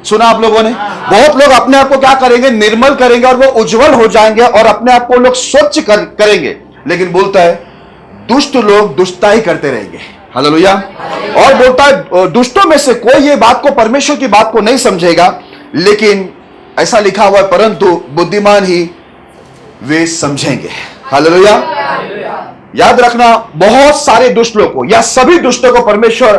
सुना आप लोगों ने? बहुत लोग अपने आप को क्या करेंगे? निर्मल करेंगे और वो उज्जवल हो जाएंगे और अपने आप को लोग स्वच्छ करेंगे। लेकिन बोलता है दुष्ट लोग दुष्टता ही करते रहेंगे। हालेलुया। और बोलता है दुष्टों में से कोई ये बात को, परमेश्वर की बात को नहीं समझेगा, लेकिन ऐसा लिखा हुआ है, परंतु बुद्धिमान ही वे समझेंगे। हालेलुया। याद रखना, बहुत सारे दुष्ट लोगों को या सभी दुष्टों को परमेश्वर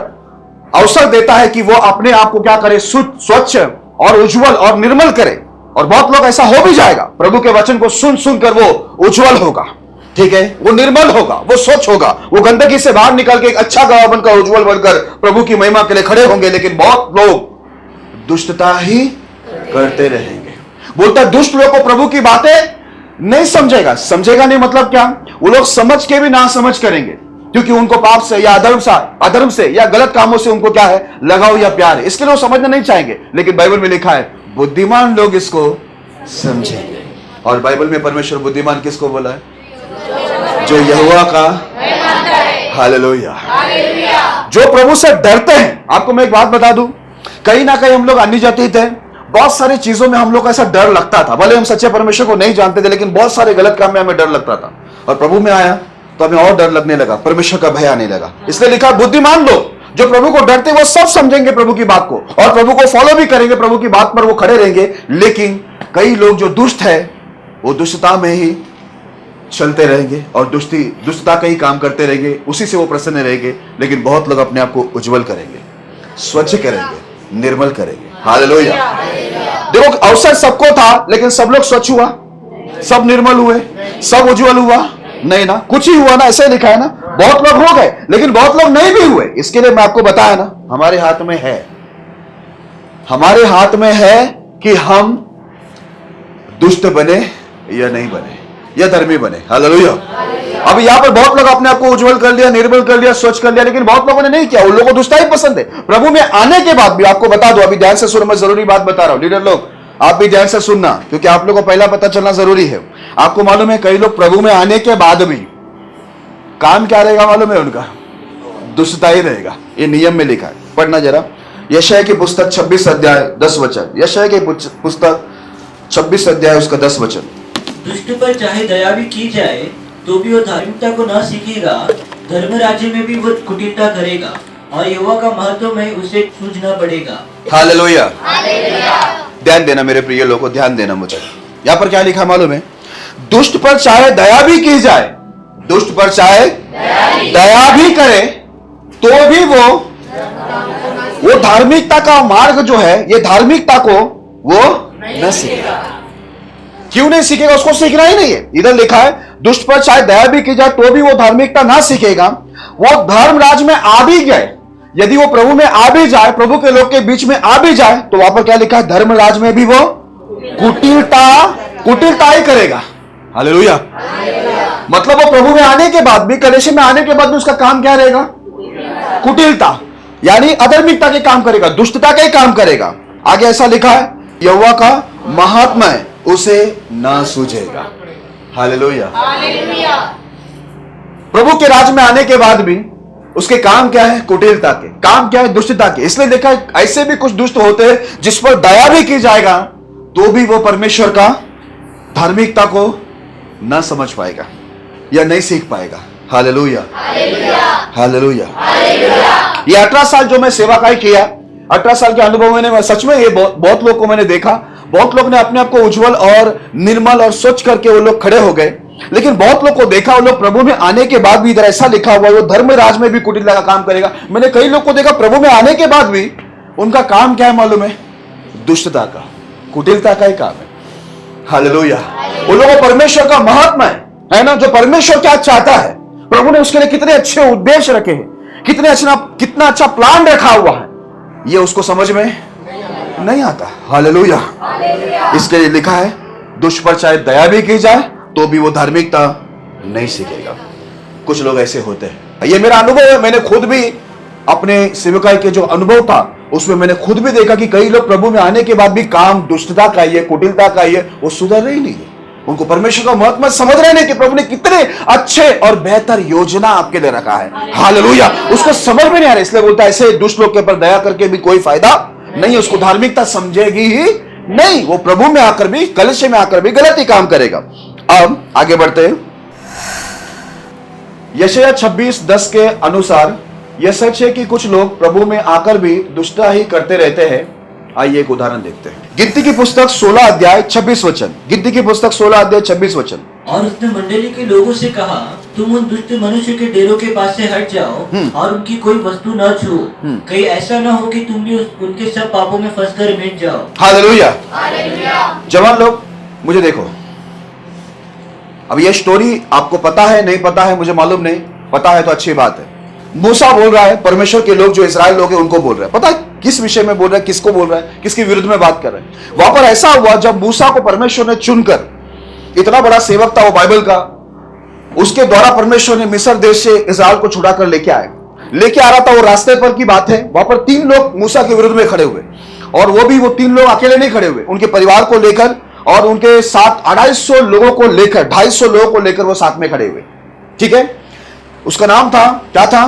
अवसर देता है कि वो अपने आप को क्या करे? स्वच्छ और उज्जवल और निर्मल करे। और बहुत लोग ऐसा हो भी जाएगा, प्रभु के वचन को सुन सुनकर वो उज्जवल होगा, ठीक है, वो निर्मल होगा, वो स्वच्छ होगा, वो गंदगी से बाहर निकल के एक अच्छा गवाह बनकर, उज्जवल बनकर प्रभु की महिमा के लिए खड़े होंगे। लेकिन बहुत लोग दुष्टता ही करते रहेंगे। बोलता है दुष्ट लोग को प्रभु की बातें नहीं समझेगा। समझेगा नहीं मतलब क्या? वो लोग समझ के भी ना समझ करेंगे, क्योंकि उनको पाप से या अधर्म से या गलत कामों से उनको क्या है? लगाव या प्यार है, इसके लिए वो समझना नहीं चाहेंगे। लेकिन बाइबल में लिखा है बुद्धिमान लोग इसको समझेंगे। और बाइबल में परमेश्वर बुद्धिमान किसको बोला है? जो यहोवा का, हालेलुया, जो प्रभु से डरते हैं। आपको मैं एक बात बता दूं, कहीं ना कहीं हम लोग अन्य जाति थे, बहुत सारी चीजों में हम लोग को ऐसा डर लगता था। भले हम सच्चे परमेश्वर को नहीं जानते थे, लेकिन बहुत सारे गलत काम में हमें डर लगता था। और प्रभु में आया तो हमें और डर लगने लगा, परमेश्वर का भय आने लगा। इसलिए लिखा, बुद्धिमान लोग जो प्रभु को डरते वो सब समझेंगे प्रभु की बात को और प्रभु को फॉलो भी करेंगे, प्रभु की बात पर वो खड़े रहेंगे। लेकिन कई लोग जो दुष्ट है वो दुष्टता में ही चलते रहेंगे और दुष्टता का ही काम करते रहेंगे, उसी से वो प्रसन्न रहेंगे। लेकिन बहुत लोग अपने आप को उज्जवल करेंगे, स्वच्छ करेंगे, निर्मल करेंगे। हालेलुया। देखो, अवसर सबको था, लेकिन सब लोग स्वच्छ हुआ, सब निर्मल हुए, सब उज्जवल हुआ? नहीं ना, कुछ ही हुआ ना, ऐसे लिखा है ना। बहुत लोग हो गए, लेकिन बहुत लोग नहीं भी हुए। इसके लिए मैं आपको बताया ना, हमारे हाथ में है, हमारे हाथ में है कि हम दुष्ट बने या नहीं बने, या धर्मी बने। हालेलुया। अब यहां पर बहुत लोग अपने आप को उज्जवल कर लिया, निर्मल कर लिया, स्वच्छ कर लिया, लेकिन बहुत लोगों ने नहीं किया। उन लोगों को दुष्टता ही पसंद है। प्रभु में आने के बाद भी आपको बता दो, अभी ध्यान से सुनो, मैं जरूरी बात बता रहा हूं। लीडर लोग आप भी ध्यान से सुनना, क्योंकि आप लोगों को पहला पता चलना जरूरी है। आपको मालूम है, कई लोग प्रभु में आने के बाद भी काम क्या रहेगा मालूम है उनका? दुष्टता ही रहेगा। ये नियम में लिखा है, पढ़ना जरा। यशायाह की पुस्तक 26 अध्याय 10 वचन। यशायाह की पुस्तक 26 अध्याय उसका 10 वचन। दुष्ट पर चाहे दया भी की जाए तो भी वो धार्मिकता को न सीखेगा, धर्म राज्य में भी वो कुटिलता करेगा और यहोवा का महत्व में उसे सूझना पड़ेगा। हालेलुया। ध्यान देना मेरे प्रिय लोगों, ध्यान देना मुझे। यहां पर क्या लिखा मालूम है? दुष्ट पर चाहे दया भी की जाए, दुष्ट पर चाहे दया भी करे तो भी वो धार्मिकता का मार्ग जो है, ये धार्मिकता को वो न सीखेगा। क्यों नहीं सीखेगा? उसको सीखना ही नहीं है। इधर लिखा है, दुष्ट पर चाहे दया भी की जाए तो भी वो धार्मिकता ना सीखेगा। वो धर्म राज में आ भी गए, यदि वो प्रभु में आ भी जाए, प्रभु के लोग के बीच में आ भी जाए, तो वहां पर क्या लिखा है? धर्म राज में भी वो कुटिलता ही करेगा। हालेलुया। मतलब वो प्रभु में आने के बाद भी, कलीसिया में आने के बाद भी उसका काम क्या रहेगा? कुटिलता, यानी अधर्मिकता के काम करेगा, दुष्टता के काम करेगा। आगे ऐसा लिखा है, यहोवा का महात्मा उसे ना सूझेगा। हालेलुया। प्रभु के राज में आने के बाद भी उसके काम क्या है? कुटिलता के काम क्या है? दुष्टता के। इसलिए देखा है, ऐसे भी कुछ दुष्ट होते हैं जिस पर दया भी की जाएगा तो भी वो परमेश्वर का धार्मिकता को ना समझ पाएगा या नहीं सीख पाएगा। हालेलुया। हालेलुया। ये 18 साल जो मैं सेवा का किया, 18 साल के अनुभव में सच में ये बहुत लोग को मैंने देखा। बहुत लोग ने अपने आप को उज्जवल और निर्मल और स्वच्छ करके वो लोग खड़े हो गए, लेकिन बहुत लोग को देखा, वो लोग प्रभु में आने के बाद भी, इधर ऐसा लिखा हुआ है, वो धर्म राज में भी कुटिलता का काम करेगा। मैंने कई लोग को देखा प्रभु में आने के बाद भी उनका काम क्या है मालूम है? दुष्टता का, कुटिलता का ही काम है। हालेलुया। उन लोगों को परमेश्वर का महात्मा है ना, जो परमेश्वर क्या चाहता है, प्रभु ने उसके लिए कितने अच्छे उद्देश्य रखे हैं, कितना अच्छा प्लान रखा हुआ है, ये उसको समझ में नहीं आता। हालेलुया। इसके लिए लिखा है, दुष्ट पर चाहे दया भी की जाए तो भी वो धार्मिकता नहीं सीखेगा। कुछ लोग ऐसे होते हैं, ये मेरा अनुभव है। मैंने खुद भी अपने सेवकाई के जो अनुभव था उसमें मैंने खुद भी देखा कि कई लोग प्रभु में आने के बाद भी काम दुष्टता का ही है, कुटिलता का ही है, वो सुधर रही नहीं है। उनको परमेश्वर का महत्व समझ रहे नहीं कि प्रभु ने कितने अच्छे और बेहतर योजना आपके लिए रखा है। हालेलुया। उसको समझ में नहीं आ रहा, इसलिए बोलता है ऐसे दुष्ट लोग के ऊपर दया करके भी कोई फायदा नहीं है, उसको धार्मिकता समझेगी ही नहीं। वो प्रभु में आकर भी, कलीसिया में आकर भी गलत ही काम करेगा। अब आगे बढ़ते हैं। यशायाह 26:10 के अनुसार यह सच है कि कुछ लोग प्रभु में आकर भी दुष्टता ही करते रहते हैं। आइए एक उदाहरण देखते हैं। गिनती की पुस्तक 16 अध्याय 26 वचन। गिनती की पुस्तक 16 अध्याय 26 वचन। और उसने मंडली के लोगों से कहा, तुम उन दुष्ट मनुष्य के डेरों के पास से हट जाओ और उनकी कोई वस्तु न छुओ, कहीं ऐसा न हो कि तुम भी उनके सब पापों में फंसकर मिट जाओ। हालेलुया। जवान लोग मुझे देखो, अब ये स्टोरी आपको पता है नहीं पता है मुझे मालूम नहीं, पता है तो अच्छी बात है। मूसा बोल रहा है, परमेश्वर के लोग जो इस्राएल लोग हैं उनको बोल रहा है। पता है किस विषय में बोल रहा है, किसको बोल रहा है, किसके विरुद्ध में बात कर रहे हैं। वहां पर ऐसा हुआ जब मूसा को परमेश्वर ने चुनकर, इतना बड़ा सेवक था वो बाइबल का, उसके द्वारा परमेश्वर ने मिस्र देश से इस्राएल को छुड़ा कर लेके आ रहा था। वो रास्ते पर की बात है, वहां पर 3 लोग मूसा के विरुद्ध में खड़े हुए, और वो 3 लोग अकेले नहीं खड़े हुए, उनके परिवार को लेकर और उनके साथ 250 लोगों को लेकर, 250 लोगों को लेकर वो साथ में खड़े हुए। ठीक है, उसका नाम था, क्या था?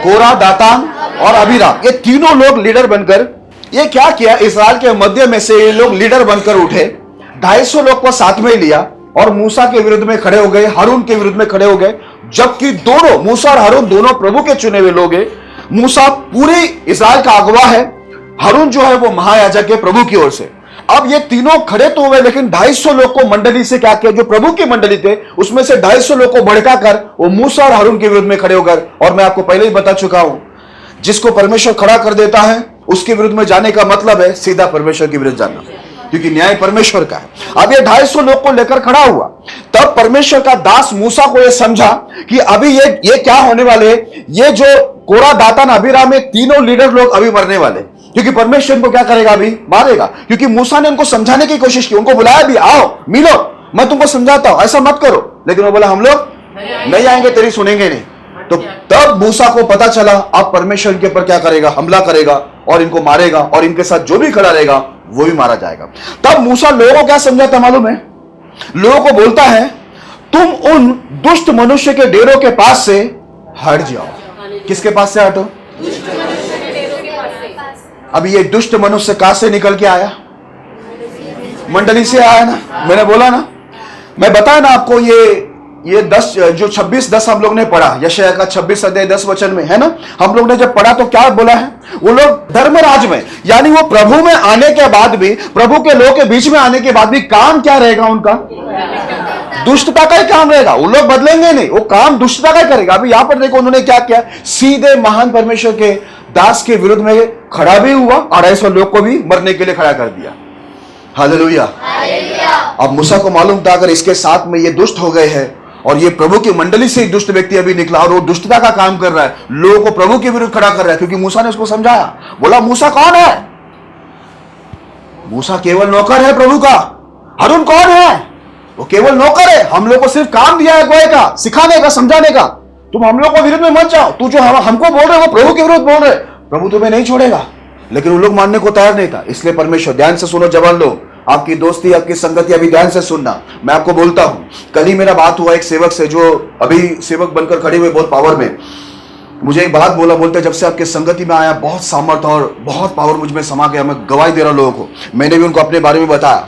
कोरा, दातान और अबीराम। ये तीनों लोग लीडर बनकर ये क्या किया, इस्राएल के मध्य में से ये लोग लीडर बनकर उठे, 250 लोग को साथ में लिया और मूसा के विरुद्ध में खड़े हो गए, हारून के विरुद्ध में खड़े हो गए, जबकि दोनों मूसा और हारून दोनों प्रभु के चुने हुए लोग हैं। मूसा पूरे इस्राएल का अगवा है, हारून जो है वो महायाजक है प्रभु की ओर से। अब ये तीनों खड़े तो हुए, लेकिन 250 लोग को मंडली से क्या किया, जो प्रभु की मंडली थे उसमें से 250 लोग को भड़का कर वो मूसा और हारून के विरुद्ध में खड़े होकर, और मैं आपको पहले ही बता चुका हूं, जिसको परमेश्वर खड़ा कर देता है उसके विरुद्ध में जाने का मतलब है सीधा परमेश्वर के विरुद्ध जाना, क्योंकि न्याय परमेश्वर का है। अब ये 250 लोग को लेकर खड़ा हुआ, तब परमेश्वर का दास मूसा को यह समझा कि अभी ये क्या होने वाले, ये जो कोरा, दातान, अबीराम में तीनों लीडर लोग अभी मरने वाले, क्योंकि परमेश्वर इनको क्या करेगा, अभी मारेगा। क्योंकि मूसा ने उनको समझाने की कोशिश की, उनको बुलाया भी, आओ मिलो, मैं तुमको समझाता हूं, ऐसा मत करो, लेकिन वो बोला हम लोग नहीं आएंगे, तेरी सुनेंगे नहीं। तो तब मूसा को पता चला अब परमेश्वर इनके ऊपर क्या करेगा, हमला करेगा और इनको मारेगा, और इनके साथ जो भी खड़ा रहेगा वो भी मारा जाएगा। तब मूसा लोगों को क्या समझाता मालूम है, लोगों को बोलता है तुम उन दुष्ट मनुष्य के डेरों के पास से हट जाओ। किसके पास से हटो? अब ये दुष्ट मनुष्य कहां से निकल के आया? मंडली से आया ना, मैंने बोला ना, मैं बताया ना आपको, ये 10 जो 26-10 हम लोग ने पढ़ा, यशायाह का 26 अध्याय 10 वचन में है ना, हम लोग ने जब पढ़ा तो क्या बोला है, वो लोग धर्मराज में, यानी वो प्रभु में आने के बाद भी, प्रभु के लोग के बीच में आने के बाद भी काम क्या रहेगा उनका? दुष्टता का ही काम रहेगा। वो लोग बदलेंगे नहीं, वो काम दुष्टता का ही करेगा। अभी यहां पर देखो उन्होंने क्या किया, सीधे महान परमेश्वर के दास के विरुद्ध में खड़ा भी हुआ, 250 लोग को भी मरने के लिए खड़ा कर दिया। हालेलुया। अब मूसा को मालूम था अगर इसके साथ में ये दुष्ट हो गए हैं और ये प्रभु की मंडली से एक दुष्ट व्यक्ति अभी निकला और वो दुष्टता का काम कर रहा है, लोगों को प्रभु के विरुद्ध खड़ा कर रहा है, क्योंकि मूसा ने उसको समझाया, बोला मूसा कौन है? मूसा केवल नौकर है प्रभु का। हारून कौन है? वो केवल नौकर है, हम लोग को सिर्फ काम दिया है अगुवाई का, सिखाने का, समझाने का। तुम हम लोग को विरुद्ध में मत जाओ, तू जो हमको बोल रहे वो प्रभु के विरुद्ध बोल रहे, प्रभु तुम्हें नहीं छोड़ेगा। लेकिन वो लोग मानने को तैयार नहीं था। इसलिए परमेश्वर, ध्यान से सुनो जवान लोग, आपकी दोस्ती, आपकी संगति अभी ध्यान से सुनना। मैं आपको बोलता हूं, कल ही मेरा बात हुआ एक सेवक से जो अभी सेवक बनकर खड़े हुए, बहुत पावर में, मुझे एक बात बोला, बोलते जब से आपके संगति में आया बहुत सामर्थ और बहुत पावर मुझ में समा गया। मैं गवाही दे रहा लोगों को, मैंने भी उनको अपने बारे में बताया।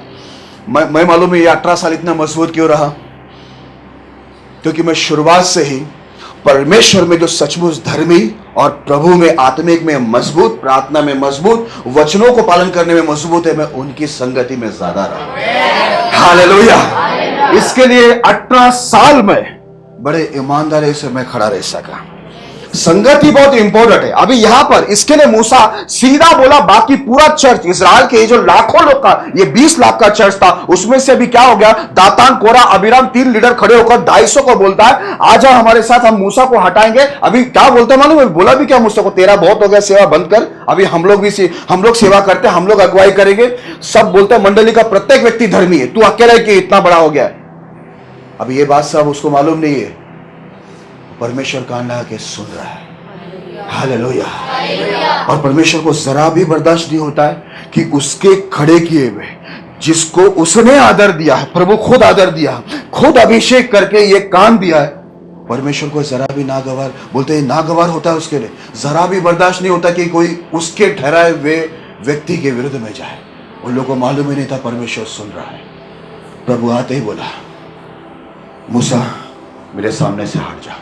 मैं मालूम है ये 18 साल इतना मजबूत क्यों रहा, क्योंकि मैं शुरुआत से ही परमेश्वर में जो सचमुच धर्मी और प्रभु में आत्मिक में मजबूत, प्रार्थना में मजबूत, वचनों को पालन करने में मजबूत है, मैं उनकी संगति में ज्यादा रहा। हालेलुया। इसके लिए 18 साल में बड़े ईमानदारी से मैं खड़ा रह सका। संगति बहुत इंपॉर्टेंट है। अभी यहां पर इसके लिए मूसा सीधा बोला, बाकी पूरा चर्च, इस्राएल के जो लाखों लोग का, ये 20 लाख का चर्च था, उसमें से अभी क्या हो गया, दातान, कोरा, अबीराम 3 लीडर खड़े होकर 250 को बोलता है आ जाओ हमारे साथ, हम मूसा को हटाएंगे। अभी क्या बोलते मालूम है, बोला भी क्या मूसा को, तेरा बहुत हो गया सेवा, बंद कर, अभी हम लोग सेवा करते हैं, हम लोग अगुवाई करेंगे। सब बोलते हैं मंडली का प्रत्येक व्यक्ति धर्मी है, तू अकेला ही इतना बड़ा हो गया है। अभी ये बात सब उसको मालूम नहीं है, परमेश्वर कान लगा के सुन रहा है। हालेलुया। और परमेश्वर को जरा भी बर्दाश्त नहीं होता है कि उसके खड़े किए हुए, जिसको उसने आदर दिया है, प्रभु खुद आदर दिया, खुद अभिषेक करके ये काम दिया है, परमेश्वर को जरा भी नागवार, बोलते हैं नागवार होता है उसके लिए, जरा भी बर्दाश्त नहीं होता कि कोई उसके ठहराए हुए व्यक्ति के विरुद्ध में जाए। उन लोगों को मालूम ही नहीं था परमेश्वर सुन रहा है। प्रभु आते ही बोला, मूसा मेरे सामने से हट जा,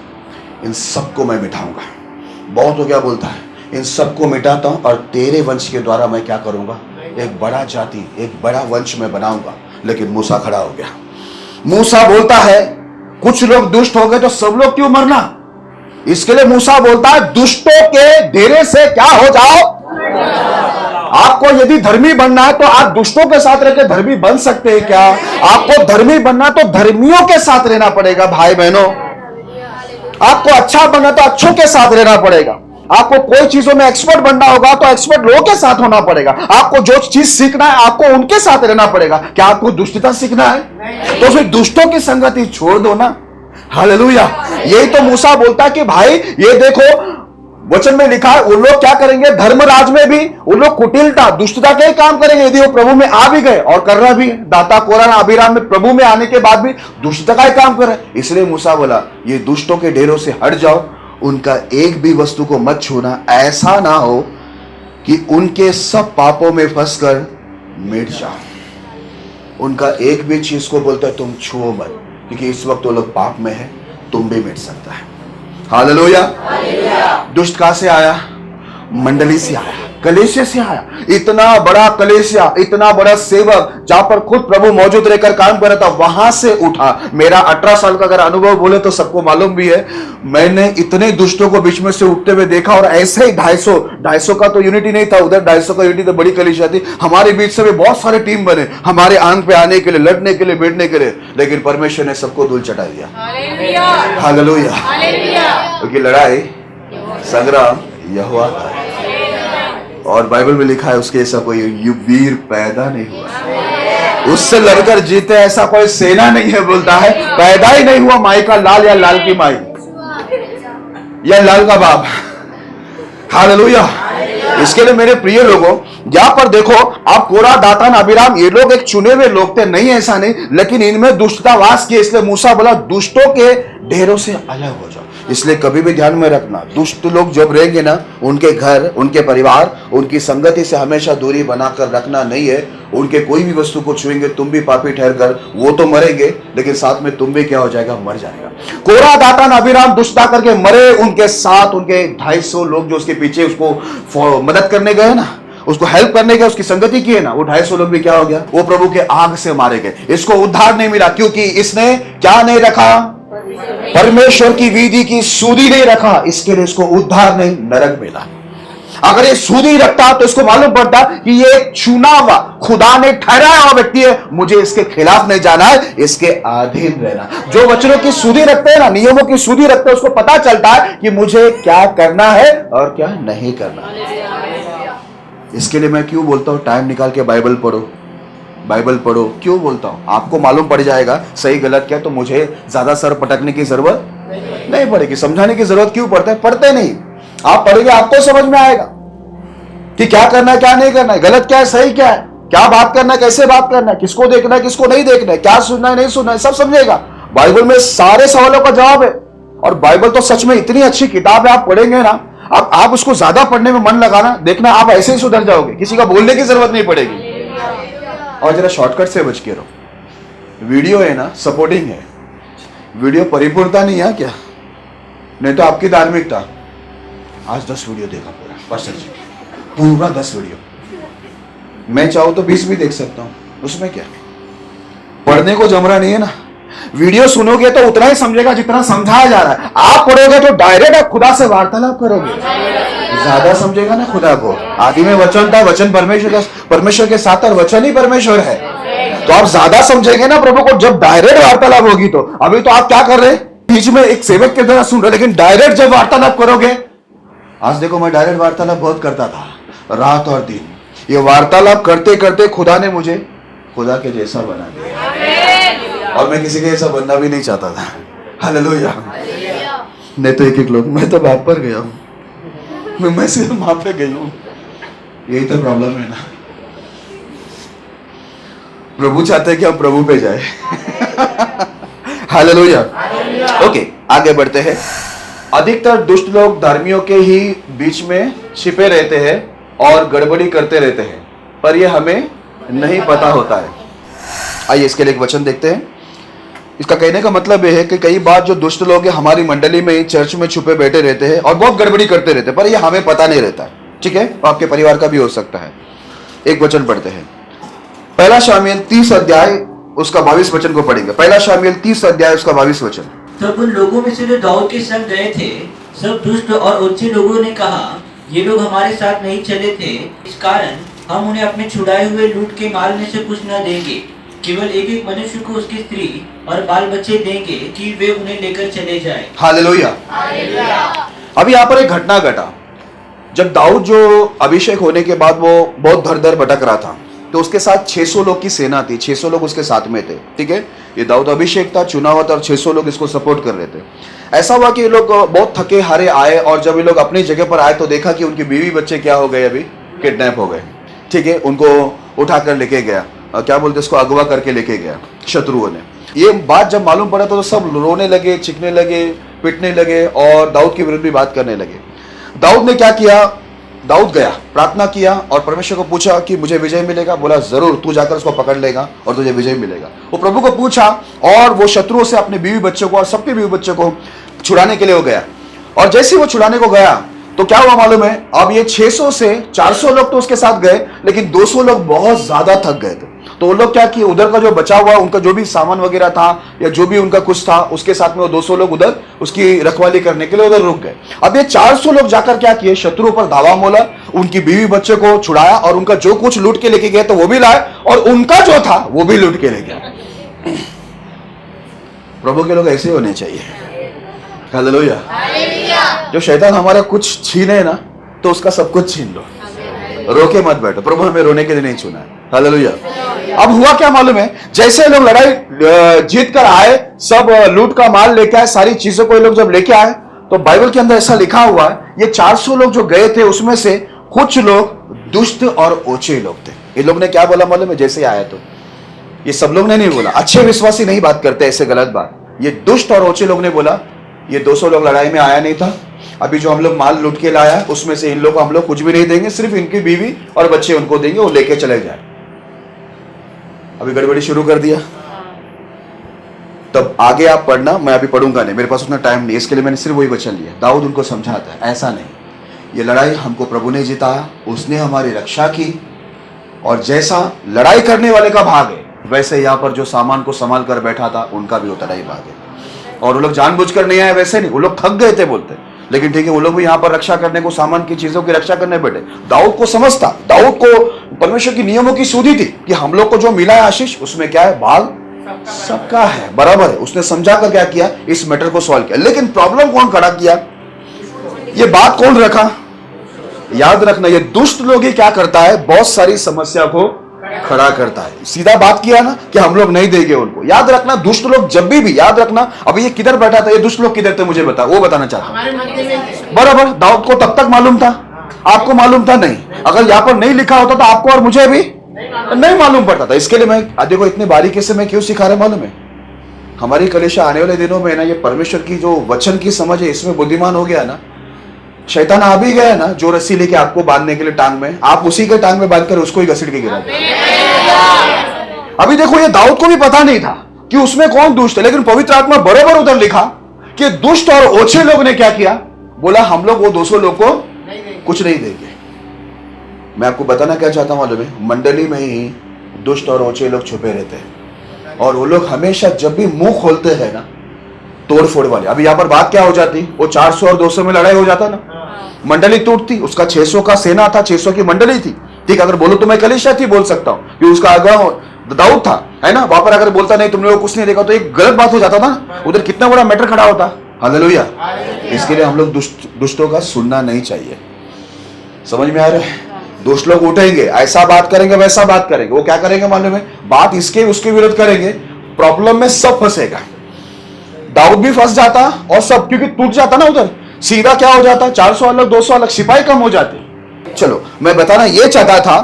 इन सबको मैं मिटाऊंगा। बहुत हो गया बोलता है, इन सबको मिटाता हूं और तेरे वंश के द्वारा मैं क्या करूंगा, एक बड़ा जाति, एक बड़ा वंश में बनाऊंगा। लेकिन मूसा खड़ा हो गया। मूसा बोलता है कुछ लोग दुष्ट हो गए तो सब लोग क्यों मरना? इसके लिए मूसा बोलता है दुष्टों के डेरे से क्या हो जाओ। आपको यदि धर्मी बनना है तो आप दुष्टों के साथ रहकर धर्मी बन सकते हैं क्या? आपको धर्मी बनना तो धर्मियों के साथ रहना पड़ेगा भाई बहनों। आपको अच्छा बनना तो अच्छों के साथ रहना पड़ेगा। आपको कोई चीजों में एक्सपर्ट बनना होगा तो एक्सपर्ट लोगों के साथ होना पड़ेगा। आपको जो चीज सीखना है आपको उनके साथ रहना पड़ेगा। क्या आपको दुष्टता सीखना है? तो फिर दुष्टों की संगति छोड़ दो ना। हालेलुया। यही तो मूसा बोलता है कि भाई ये देखो वचन में लिखा है, वो लोग क्या करेंगे, धर्मराज में भी वो लोग कुटिलता, दुष्टता के ही काम करेंगे यदि वो प्रभु में आ भी गए, और कर रहा भी है। दाता, कोरा, अबीराम में प्रभु में आने के बाद भी दुष्टता का ही काम कर रहे। इसलिए मूसा बोला ये दुष्टों के डेरों से हट जाओ, उनका एक भी वस्तु को मत छूना, ऐसा ना हो कि उनके सब पापों में फंसकर मिट जाओ। उनका एक भी चीज को बोलता है तुम छुओ मत, क्योंकि इस वक्त वो लोग पाप में है, तुम भी मिट सकता है। हालेलुया। दुष्ट कहां से आया? मंडली से आया, कलीसिया से आया। इतना बड़ा कलीसिया, इतना बड़ा सेवक, जहां पर खुद प्रभु मौजूद रहकर काम कर रहा था, वहां से उठा। मेरा 18 साल का अगर अनुभव बोले तो सबको मालूम भी है, मैंने इतने दुष्टों को बीच में से उठते हुए देखा। और ऐसे ही 250 का तो यूनिटी नहीं था उधर, 250 का यूनिटी तो बड़ी कलीसिया थी। हमारे बीच से भी बहुत सारे टीम बने हमारे आंख पे आने के लिए, लड़ने के लिए, बैठने के लिए, लेकिन परमेश्वर ने सबको धूल चटा दिया। हालेलुया। क्योंकि लड़ाई संग्राम यहोवा का है, और बाइबल में लिखा है उसके ऐसा कोई वीर पैदा नहीं हुआ, उससे लड़कर जीते ऐसा कोई सेना नहीं है। बोलता है पैदा ही नहीं हुआ माई का लाल या लाल की माई या लाल का बाप। हालेलुया। इसके लिए मेरे प्रिय लोगों, यहां पर देखो आप, कोरा, दातान, अबीराम, ये लोग एक चुने हुए लोग थे, नहीं ऐसा नहीं, लेकिन इनमें दुष्टता वास की। इसलिए मूसा बोला दुष्टों के ढेरों से अलग हो जाओ। इसलिए कभी भी ध्यान में रखना, दुष्ट लोग जब रहेंगे ना, उनके घर, उनके परिवार, उनकी संगति से हमेशा दूरी बनाकर रखना नहीं है। उनके कोई भी वस्तु को छुएंगे तुम भी पापी ठहर कर, वो तो मरेंगे लेकिन साथ में तुम भी क्या हो जाएगा? मर जाएगा। कोरा, दातान, अबीराम दुष्टता करके मरे, उनके साथ उनके 250 लोग जो उसके पीछे उसको मदद करने गए ना, उसको हेल्प करने गए, उसकी संगति की है ना, वो 250 लोग भी क्या हो गया? वो प्रभु के आग से मारे गए। इसको उद्धार नहीं मिला क्योंकि इसने क्या नहीं रखा? परमेश्वर की विधि की सूदी नहीं रखा। इसके लिए इसको उद्धार नहीं, नरक मिला। अगर ये सूदी रखता तो इसको मालूम पड़ता कि ये एक चुना हुआ, खुदा ने ठहराया हुआ व्यक्ति है, मुझे इसके खिलाफ नहीं जाना है, इसके अधीन रहना। जो वचनों की सूदी रखते हैं ना, नियमों की सूदी रखते हैं, उसको पता चलता है कि मुझे क्या करना है और क्या नहीं करना। इसके लिए मैं क्यों बोलता हूं टाइम निकाल के बाइबल पढ़ो, बाइबल पढ़ो। क्यों बोलता हूं? आपको मालूम पड़ जाएगा सही गलत क्या, तो मुझे ज्यादा सर पटकने की जरूरत नहीं पड़ेगी, समझाने की जरूरत क्यों पड़ता है? पढ़ते नहीं, आप पढ़ेंगे आपको समझ में आएगा कि क्या करना है, क्या नहीं करना है, गलत क्या है, सही क्या है, क्या बात करना है, कैसे बात करना है, किसको देखना है, किसको नहीं देखना है, क्या सुनना है, नहीं सुनना है, सब समझेगा। बाइबल में सारे सवालों का जवाब है। और बाइबल तो सच में इतनी अच्छी किताब है, आप पढ़ेंगे ना, आप उसको ज्यादा पढ़ने में मन लगाना, देखना आप ऐसे ही सुधर जाओगे, किसी का बोलने की जरूरत नहीं पड़ेगी। और जरा शॉर्टकट से बच के रहो। वीडियो है ना, सपोर्टिंग है, वीडियो परिपूर्णता नहीं है क्या? नहीं तो आपकी धार्मिकता। आज 10 वीडियो देखा पूरा, पास्टर जी पूरा 10 वीडियो, मैं चाहूं तो 20 भी देख सकता हूं, उसमें क्या? पढ़ने को जम रहा नहीं है ना। वीडियो सुनोगे तो उतना ही समझेगा जितना समझाया जा रहा है। आप पढ़ोगे तो डायरेक्ट आप खुदा से वार्तालाप करोगे, ज्यादा समझेगा ना खुदा को। आदि में वचन था, वचन परमेश्वर के साथ, और वचन ही परमेश्वर है। तो आप ज्यादा समझेंगे ना प्रभु को जब डायरेक्ट वार्तालाप होगी। तो अभी तो आप क्या कर रहे हैं? बीच में एक सेवक की तरह सुन रहे, लेकिन डायरेक्ट जब वार्तालाप करोगे, आज देखो मैं डायरेक्ट वार्तालाप बहुत करता था, रात और दिन। ये वार्तालाप करते करते खुदा ने मुझे खुदा के जैसा बना दिया, और मैं किसी के जैसा बनना भी नहीं चाहता था। हालेलुया। नहीं तो एक लोग, मैं तो बाप पर गया हूं, मैं सिर्फ मां पे गई हूं। यही तो प्रॉब्लम है ना। प्रभु चाहते हैं कि हम प्रभु पे जाए। हालेलुया। ओके, आगे बढ़ते हैं। अधिकतर दुष्ट लोग धर्मियों के ही बीच में छिपे रहते हैं और गड़बड़ी करते रहते हैं, पर यह हमें नहीं पता होता है। आइए इसके लिए एक वचन देखते हैं। इसका कहने का मतलब यह है कि कई बार जो दुष्ट लोग हैं हमारी मंडली में, चर्च में छुपे बैठे रहते हैं और बहुत गड़बड़ी करते रहते हैं, पर यह हमें पता नहीं रहता है। ठीक है, आपके परिवार का भी हो सकता है। एक वचन पढ़ते हैं, 1 शामुएल 30 अध्याय उसका 22 वचन को पढ़ेंगे। 1 शामुएल 30 अध्याय उसका 22 वचन। तब उन लोगों में से जो दाऊद के संग गए थे, सब दुष्ट और ओछे लोगों ने कहा, ये लोग हमारे साथ नहीं चले थे, इस कारण हम उन्हें अपने छुड़ाए हुए लूट के माल में से कुछ न देंगे, केवल एक एक मनुष्य को उसकी स्त्री और बाल बच्चे देंगे कि वे उन्हें लेकर चले जाएं। हालेलुया। अभी यहाँ पर एक घटना घटा। जब दाऊद जो अभिषेक होने के बाद वो बहुत धर धर भटक रहा था, तो उसके साथ 600 लोग की सेना थी, 600 लोग उसके साथ में थे। ठीक है, ये दाऊद अभिषेक था, चुना हुआ था, और 600 लोग इसको सपोर्ट कर रहे थे। ऐसा हुआ कि ये लोग बहुत थके हारे आए, और जब ये लोग अपनी जगह पर आए तो देखा कि उनकी बीवी बच्चे क्या हो गए, अभी किडनैप हो गए। ठीक है, उनको उठा कर लेके गया, क्या बोलते इसको, अगवा करके लेके गया शत्रुओं ने। ये बात जब मालूम पड़ा तो सब रोने लगे, चिखने लगे, पिटने लगे और दाऊद के विरुद्ध भी बात करने लगे। दाऊद ने क्या किया, दाऊद गया, प्रार्थना किया और परमेश्वर को पूछा कि मुझे विजय मिलेगा। बोला जरूर, तू जाकर उसको पकड़ लेगा और तुझे विजय मिलेगा। वो प्रभु को पूछा और वो शत्रुओं से अपने बीवी बच्चों को और सबके बीवी बच्चों को छुड़ाने के लिए हो गया। और जैसे ही वो छुड़ाने को गया तो क्या हुआ मालूम है? अब ये 600 से 400 लोग तो उसके साथ गए, लेकिन 200 लोग बहुत ज्यादा थक गए थे। तो वो लोग क्या किए, उधर का जो बचा हुआ उनका जो भी सामान वगैरह था या जो भी उनका कुछ था, उसके साथ में वो 200 लोग उधर उसकी रखवाली करने के लिए उधर रुक गए। अब ये 400 लोग जाकर क्या किए, शत्रुओं पर धावा मोला, उनकी बीवी बच्चे को छुड़ाया और उनका जो कुछ लूट के लेके गए तो वो भी लाए और उनका जो था वो भी लूट के ले गए। प्रभु के लोग ऐसे होने चाहिए। हालेलुया। जो शैतान हमारा कुछ छीने ना तो उसका सब कुछ छीन लो, रोके मत बैठो। प्रभु हमें रोने के लिए नहीं चुना है। हालेलुया। अब हुआ क्या मालूम है, जैसे लोग लड़ाई जीत कर आए, सब लूट का माल लेके आए, सारी चीजों को ये लोग जब लेके आए तो बाइबल के अंदर ऐसा लिखा हुआ है, ये 400 लोग जो गए थे उसमें से कुछ लोग दुष्ट और ओछे लोग थे। ये लोग ने क्या बोला मालूम है, जैसे आया तो ये सब लोग ने नहीं बोला, अच्छे विश्वासी नहीं बात करते ऐसे गलत बात। ये दुष्ट और ओछे लोग ने बोला ये 200 लोग लड़ाई में आया नहीं था, अभी जो हम लोग माल लूट के लाया उसमें से इन लोग को हम लोग कुछ भी नहीं देंगे, सिर्फ इनकी बीवी और बच्चे उनको देंगे, वो लेके चले जाए। अभी गड़बड़ी शुरू कर दिया। तब आगे आप पढ़ना, मैं अभी पढ़ूंगा नहीं, मेरे पास उतना टाइम नहीं, इसके लिए मैंने सिर्फ वही वचन लिया। दाऊद उनको समझाता है ऐसा नहीं, ये लड़ाई हमको प्रभु ने जिताया, उसने हमारी रक्षा की, और जैसा लड़ाई करने वाले का भाग है वैसे यहाँ पर जो सामान को संभाल कर बैठा था उनका भी उतना ही भाग है। और वो लोग जानबूझकर नहीं आए, वैसे नहीं, वो लोग थक गए थे बोलते, लेकिन ठीक है वो लोग भी यहाँ पर रक्षा करने को, सामान की चीजों की रक्षा करने बैठे। दाऊद को समझता, दाऊद को परमेश्वर की नियमों की सुधी थी कि हम लोग को जो मिला है आशीष उसमें क्या है, भाग सबका है, बराबर है। उसने समझा कर क्या किया, इस मैटर को सॉल्व किया। लेकिन प्रॉब्लम कौन खड़ा किया, ये बात कौन रखा? याद रखना, ये दुष्ट लोग ही क्या करता है, बहुत सारी समस्या को खड़ा करता है। सीधा बात किया ना कि हम लोग नहीं देंगे उनको। याद रखना, दुष्ट लोग जब भी याद रखना, अभी ये किधर बैठा था, ये दुष्ट लोग किधर थे मुझे बता, वो बताना चाहता हूं। बराबर, दाऊद को तब तक मालूम था, आपको मालूम था नहीं। अगर यहाँ पर नहीं लिखा होता तो आपको और मुझे भी नहीं मालूम पड़ता था। इसके लिए मैं देखो इतनी बारीकी से मैं क्यों सिखा रहा मालूम है, हमारी कलीसिया आने वाले दिनों में ना ये परमेश्वर की जो वचन की समझ है इसमें बुद्धिमान हो गया ना, शैतान आ भी गया ना, जो रस्सी लेके आपको बांधने के लिए टांग में, आप उसी के टांग में बांधकर उसको ही घसीट के गिरा दे। अभी देखो ये दाऊद को भी पता नहीं था कि उसमें कौन दुष्ट है, लेकिन पवित्र आत्मा बरोबर उधर लिखा कि दुष्ट और ओछे लोग ने क्या किया, बोला हम लोग वो 200 लोग को कुछ नहीं देंगे। मैं आपको बताना क्या चाहता हूं मालूम है, मंडली में ही दुष्ट और ओछे लोग छुपे रहते हैं और वो लोग हमेशा जब भी मुंह खोलते हैं ना तोड़ फोड़ वाले। अभी यहाँ पर बात क्या हो जाती, वो 400 और 200 में लड़ाई हो जाता ना, मंडली टूटती, उसका 600 का सेना था, 600 की मंडली थी। ठीक, अगर बोलो तो मैं कलीसिया थी बोल सकता हूँ कि उसका अगुआ दाऊद था, है ना। वहां पर अगर बोलता नहीं तुम लोगों को कुछ नहीं देखा तो एक गलत बात हो जाता था, उधर कितना बड़ा मैटर खड़ा होता। हालेलुया। इसके लिए हम लोग दुष्टों का सुनना नहीं चाहिए। समझ में आ रहा है? दुष्ट लोग उठेंगे, ऐसा बात करेंगे वैसा बात करेंगे, वो क्या करेंगे मालूम है, बात इसके उसके विरुद्ध करेंगे, प्रॉब्लम में सब फंसेगा। दाऊद भी फंस जाता और सब, क्योंकि टूट जाता ना उधर, सीधा क्या हो जाता, 400 अलग 200 अलग, सिपाही कम हो जाते। चलो मैं बताना ये चाहता था,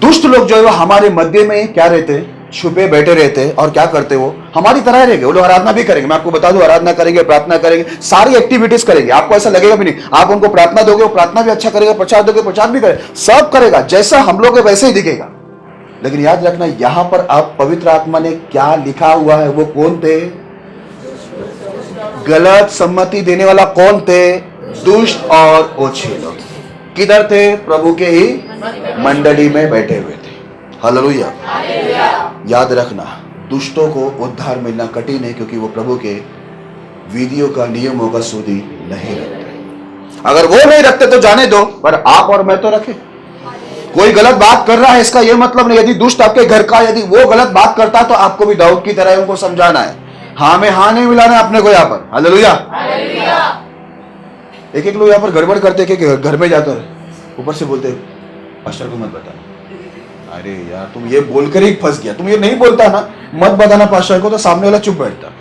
दुष्ट लोग जो है वो हमारे मध्य में क्या रहते, छुपे बैठे रहते और क्या करते, वो हमारी तरह रहेंगे। वो लोग आराधना भी करेंगे, मैं आपको बता दूं, आराधना करेंगे, प्रार्थना करेंगे, सारी एक्टिविटीज करेंगे, आपको ऐसा लगेगा भी नहीं। आप उनको प्रार्थना दोगे, वो प्रार्थना भी अच्छा करेगा, प्रचार दोगे, प्रचार भी करेगा, सब करेगा, जैसा हम लोग वैसे ही दिखेगा। लेकिन याद रखना, यहां पर आप पवित्र आत्मा ने क्या लिखा हुआ है, वो कौन थे, गलत सम्मति देने वाला कौन थे, दुष्ट और ओछे लोग। किधर थे, प्रभु के ही मंडली में बैठे हुए थे। हालेलुया। याद रखना, दुष्टों को उद्धार मिलना कठिन है, क्योंकि वो प्रभु के विधियों का, नियमों का सुधि नहीं रखते। अगर वो नहीं रखते तो जाने दो, पर आप और मैं तो रखे। कोई गलत बात कर रहा है इसका ये मतलब नहीं, यदि दुष्ट आपके घर का यदि वो गलत बात करता तो आपको भी दाऊद की तरह उनको समझाना है, हाँ में हाँ नहीं मिलाना है अपने को यहाँ पर। हालेलुया। एक लोग यहाँ पर गड़बड़ करते कि घर में जाकर ऊपर से बोलते पास्टर को मत बताना। अरे यार तुम ये बोलकर ही फंस गया, तुम ये नहीं बोलता ना मत बताना पास्टर को, तो सामने वाला चुप बैठता,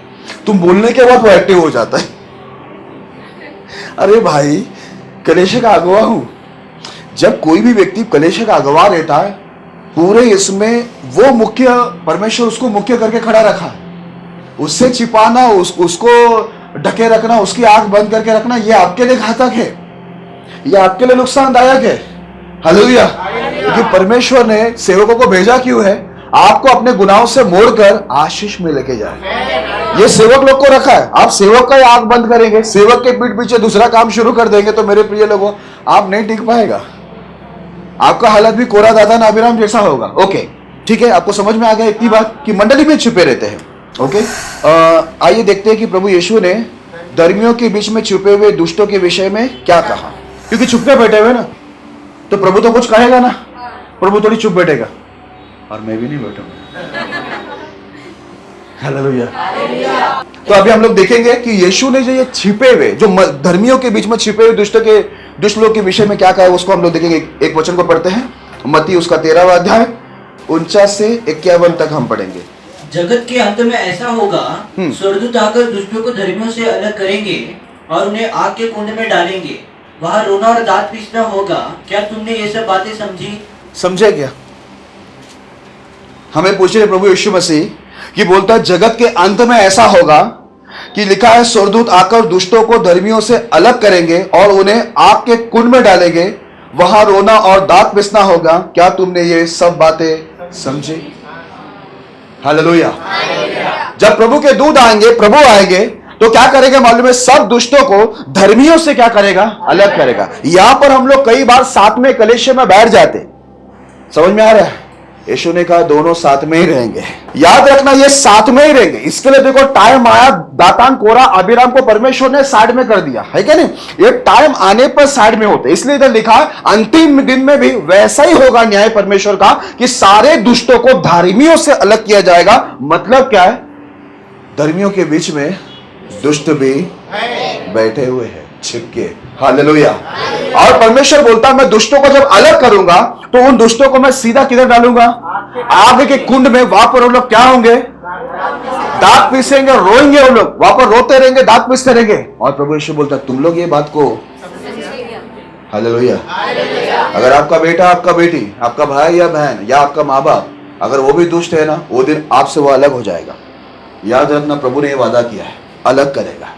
तुम बोलने के बाद वो एक्टिव हो जाता है। अरे भाई, कलीसिया का अगुवा हूं, जब कोई भी व्यक्ति कलीसिया का अगुवा रहता है, पूरे इसमें वो मुख्य, परमेश्वर उसको मुख्य करके खड़ा रखा है, उससे छिपाना, उसको ढके रखना, उसकी आंख बंद करके रखना, ये आपके लिए घातक है। ये आपके लिए नुकसानदायक है। हालेलुया। क्योंकि परमेश्वर ने सेवकों को भेजा क्यों है? आपको अपने गुनाहों से मोड़कर आशीष में लेके जाए। ये सेवक लोग को रखा है। आप सेवक का ही आंख बंद करेंगे, सेवक के पीठ पीछे दूसरा काम शुरू कर देंगे, तो मेरे प्रिय लोगों, आप नहीं टिक पाएगा। आपका हालत भी कोरा दातान अबीराम जैसा होगा। ओके, ठीक है, आपको समझ में आ गया इतनी बात कि मंडली में छुपे रहते हैं। ओके, आइए देखते हैं कि प्रभु यीशु ने धर्मियों के बीच में छुपे हुए दुष्टों के विषय में क्या कहा। क्योंकि चुप के बैठे हुए ना, तो प्रभु तो कुछ कहेगा ना, प्रभु थोड़ी चुप बैठेगा, और मैं भी नहीं बैठूंगा। हालेलुया। तो अभी हम लोग देखेंगे कि यीशु ने जो ये छिपे हुए, जो धर्मियों के बीच में छिपे हुए दुष्ट लोग के विषय में क्या कहा है, उसको हम लोग देखेंगे। एक वचन को पढ़ते हैं, मत्ती उसका 13वां अध्याय 49 से 51 तक हम पढ़ेंगे। जगत के अंत में ऐसा होगा, स्वर्गदूत आकर दुष्टों को धर्मियों से अलग करेंगे और उन्हें आग के कुंड में डालेंगे। वहां रोना और दांत पीसना होगा। क्या तुमने ये सब बातें समझे क्या? हमें पूछ रहे प्रभु यीशु मसीह कि बोलता है जगत के अंत में ऐसा होगा कि लिखा है स्वर्गदूत आकर दुष्टों को धर्मियों से अलग करेंगे और उन्हें आग के कुंड में डालेंगे। वहां रोना और दांत पिसना होगा। क्या तुमने ये सब बातें समझी? हालेलुया। जब प्रभु के दूत आएंगे, प्रभु आएंगे, तो क्या करेगा मालूम है? सब दुष्टों को धर्मियों से क्या करेगा? अलग करेगा। यहां पर हम लोग कई बार साथ में कलेशे में बैठ जाते। समझ में आ रहा है? यीशु ने कहा दोनों साथ में ही रहेंगे। याद रखना, ये साथ में ही रहेंगे। इसके लिए देखो, टाइम आया, दातान कोरा अबीराम को परमेश्वर ने साइड में कर दिया है क्या नहीं? ये टाइम आने पर साइड में होते, इसलिए इधर लिखा अंतिम दिन में भी वैसा ही होगा न्याय परमेश्वर का कि सारे दुष्टों को धर्मियों से अलग किया जाएगा। मतलब क्या है? धर्मियों के बीच में दुष्ट भी बैठे हुए हैं छिपके। हालेलुया। और परमेश्वर बोलता मैं दुष्टों को जब अलग करूंगा तो उन दुष्टों को मैं सीधा किधर डालूंगा? आग के कुंड में। वहां पर वो लोग क्या होंगे? दांत पीसेंगे, रोएंगे। वो लोग वहां पर रोते रहेंगे, दांत पीसते रहेंगे। और प्रभु यीशु बोलता तुम लोग ये बात को, हालेलुया, अगर आपका बेटा, आपका बेटी, आपका भाई या बहन या आपका माँ बाप, अगर वो भी दुष्ट है ना, वो दिन आपसे वो अलग हो जाएगा। याद रखना, प्रभु ने ये वादा किया है, अलग करेगा।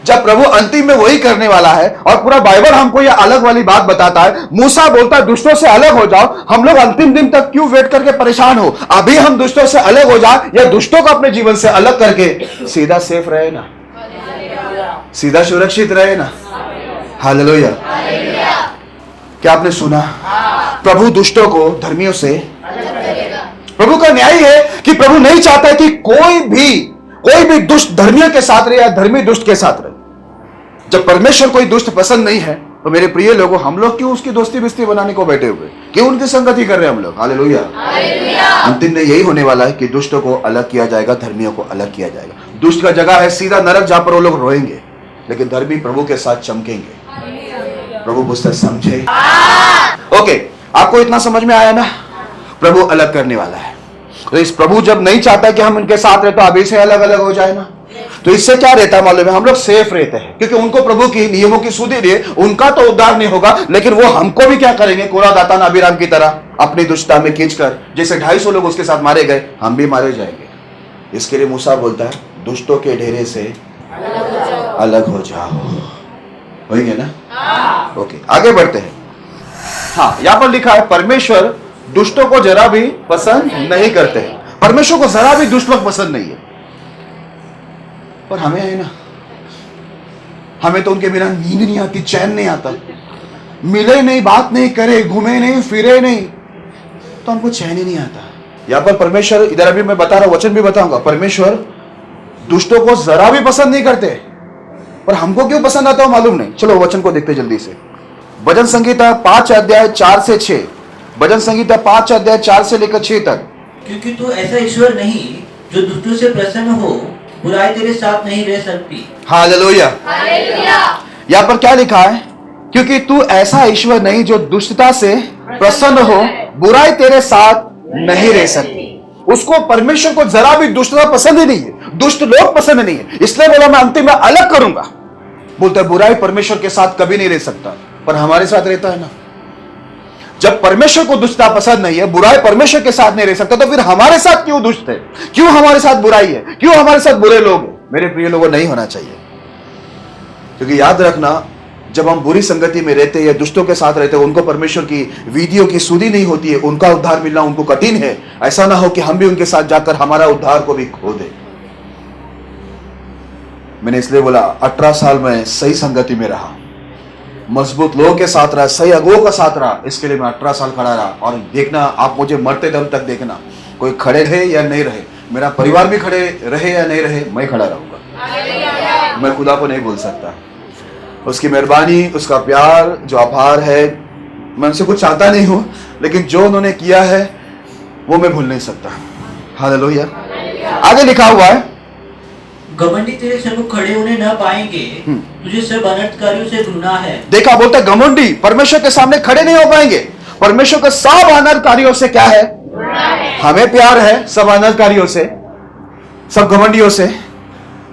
जब प्रभु अंतिम में वही करने वाला है, और पूरा बाइबल हमको ये अलग वाली बात बताता है। मूसा बोलता है दुष्टों से अलग हो जाओ। हम लोग अंतिम दिन तक क्यों वेट करके परेशान हो? अभी हम दुष्टों से अलग हो जाए, या दुष्टों को अपने जीवन से अलग करके सीधा सेफ रहे ना, सीधा सुरक्षित रहे ना। हालेलुया। क्या आपने सुना? प्रभु दुष्टों को धर्मियों से, प्रभु का न्याय है कि प्रभु नहीं चाहता कि कोई भी दुष्ट धर्मियों के साथ रहे या धर्मी दुष्ट के साथ रहे। जब परमेश्वर कोई दुष्ट पसंद नहीं है, तो मेरे प्रिय लोगों, हम लोग क्यों उसकी दोस्ती बिस्ती बनाने को बैठे हुए? क्यों उनकी संगति कर रहे हैं हम लोग? हालेलुया। अंतिम में यही होने वाला है कि दुष्टों को अलग किया जाएगा, धर्मियों को अलग किया जाएगा। दुष्ट का जगह है सीधा नरक, जहां पर वो लोग रोएंगे, लेकिन धर्मी प्रभु के साथ चमकेंगे। प्रभु पुस्तक समझे? ओके, आपको इतना समझ में आया ना? प्रभु अलग करने वाला है। तो इस प्रभु जब नहीं चाहता कि हम उनके साथ रहे, तो अभी से अलग अलग हो जाए ना। तो इससे क्या रहता है मालूम है? हम लोग सेफ रहते हैं, क्योंकि उनको प्रभु की नियमों की सुधि दिए। उनका तो उद्धार नहीं होगा, लेकिन वो हमको भी क्या करेंगे? कोरा दातान अबीराम की तरह अपनी दुष्टता में खींचकर, जैसे 250 लोग उसके साथ मारे गए, हम भी मारे जाएंगे। इसके लिए मूसा बोलता है दुष्टों के ढेरे से अलग हो जाओ। होंगे ना? ओके, आगे बढ़ते हैं। हाँ, यहां पर लिखा है परमेश्वर दुष्टों को जरा भी पसंद नहीं करते। परमेश्वर को जरा भी दुष्ट लोग पसंद नहीं है। पर हमें है ना, हमें तो उनके बिना नींद नहीं आती, चैन नहीं आता। मिले नहीं, बात नहीं करे, घूमे नहीं, फिरे नहीं, तो हमको चैन ही नहीं आता। यहां पर परमेश्वर, इधर अभी मैं बता रहा हूं, वचन भी बताऊंगा, परमेश्वर दुष्टों को जरा भी पसंद नहीं करते। पर हमको क्यों पसंद आता है मालूम नहीं। चलो वचन को देखते जल्दी से। भजन संहिता 5 अध्याय 4 से 6। भजन संहिता 5 अध्याय 4 से लेकर 6 तक। क्योंकि तू ऐसा ईश्वर नहीं जो दुष्टों से प्रसन्न हो, बुराई तेरे साथ नहीं रह सकती। हालेलुया। यहाँ पर क्या लिखा है? क्योंकि तू ऐसा ईश्वर नहीं जो दुष्टता से प्रसन्न हो, बुराई तेरे साथ नहीं रह सकती। उसको, परमेश्वर को जरा भी दुष्टता पसंद ही नहीं है, दुष्ट लोग पसंद नहीं है। इसलिए बोला मैं अंतिम में अलग करूंगा। बोलता है बुराई परमेश्वर के साथ कभी नहीं रह सकता, पर हमारे साथ रहता है ना। जब परमेश्वर को दुष्टता पसंद नहीं है, बुराई परमेश्वर के साथ नहीं रह सकता, तो फिर हमारे साथ क्यों दुष्ट है? क्यों हमारे साथ बुराई है? क्यों हमारे साथ बुरे लोग हैं? मेरे प्रिय लोगों, नहीं होना चाहिए। क्योंकि याद रखना, जब हम बुरी संगति में रहते हैं या दुष्टों के साथ रहते हैं, उनको परमेश्वर की विधियों की सुधि नहीं होती है, उनका उद्धार मिलना उनको कठिन है। ऐसा ना हो कि हम भी उनके साथ जाकर हमारा उद्धार को भी खो दे। मैंने इसलिए बोला 18 साल में सही संगति में रहा, मजबूत लोगों के साथ रहा, सही अगुओं का साथ रहा, इसके लिए मैं 18 साल खड़ा रहा। और देखना, आप मुझे मरते दम तक देखना, कोई खड़े रहे या नहीं रहे, मेरा परिवार भी खड़े रहे या नहीं रहे, मैं खड़ा रहूंगा। मैं खुदा को नहीं भूल सकता। उसकी मेहरबानी, उसका प्यार जो अपार है, मैं उनसे कुछ चाहता नहीं हूं, लेकिन जो उन्होंने किया है वो मैं भूल नहीं सकता। हालेलुया। आगे लिखा हुआ है, घमंडी तेरे सम्मुख खड़े होने न पाएंगे, तुझे सब अनर्थकारियों से घृणा है। देखा, बोलता है घमंडी परमेश्वर के सामने खड़े नहीं हो पाएंगे। परमेश्वर के सब अनर्थकारियों से क्या है? हमें प्यार है सब अनर्थकारियों से, सब घमंडियों से।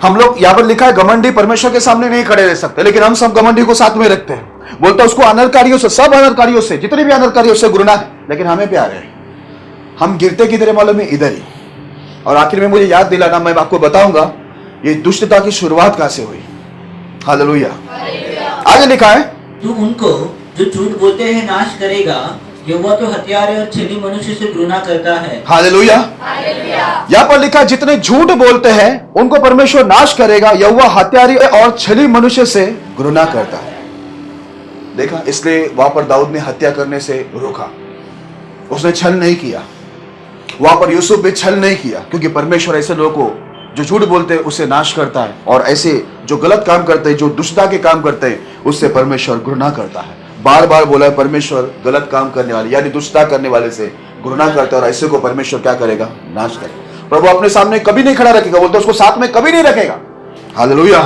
हम लोग, यहां पर लिखा है घमंडी परमेश्वर के सामने नहीं खड़े रह सकते, लेकिन हम सब घमंडी को साथ में रखते हैं। बोलता उसको अनर्थकारियों से, सब अनर्थकारियों से, जितने भी अनर्थकारियों से घृणा है, लेकिन हमें प्यार है। हम गिरते किधर मालूम है? इधर ही। और आखिर में मुझे याद दिलाना, मैं आपको बताऊंगा ये दुष्टता की शुरुआत कहां से हुई। हालेलुया। आगे लिखा है, तू उनको जो झूठ बोलते हैं नाश करेगा, यहोवा तो हत्यारे और छली मनुष्य से घृणा करता है। हालेलुया। यहां पर लिखा जितने झूठ बोलते हैं उनको परमेश्वर नाश करेगा, यहोवा हत्यारे और छली मनुष्य से घृणा करता है। देखा, इसलिए वहां पर दाऊद ने हत्या करने से रोका, उसने छल नहीं किया। वहां पर यूसुफ भी छल नहीं किया, क्योंकि परमेश्वर ऐसे लोगों को जो झूठ बोलते हैं उसे नाश करता है, और ऐसे जो गलत काम करते हैं, जो दुष्टता के काम करते हैं, उससे परमेश्वर घृणा करता है। बार बार बोला है, परमेश्वर गलत काम करने वाले यानी दुष्टता करने वाले से घृणा करता है, और ऐसे को परमेश्वर क्या करेगा? नाश करेगा। प्रभु अपने सामने कभी नहीं खड़ा रखेगा, बोलते उसको साथ में कभी नहीं रखेगा। हालेलुया।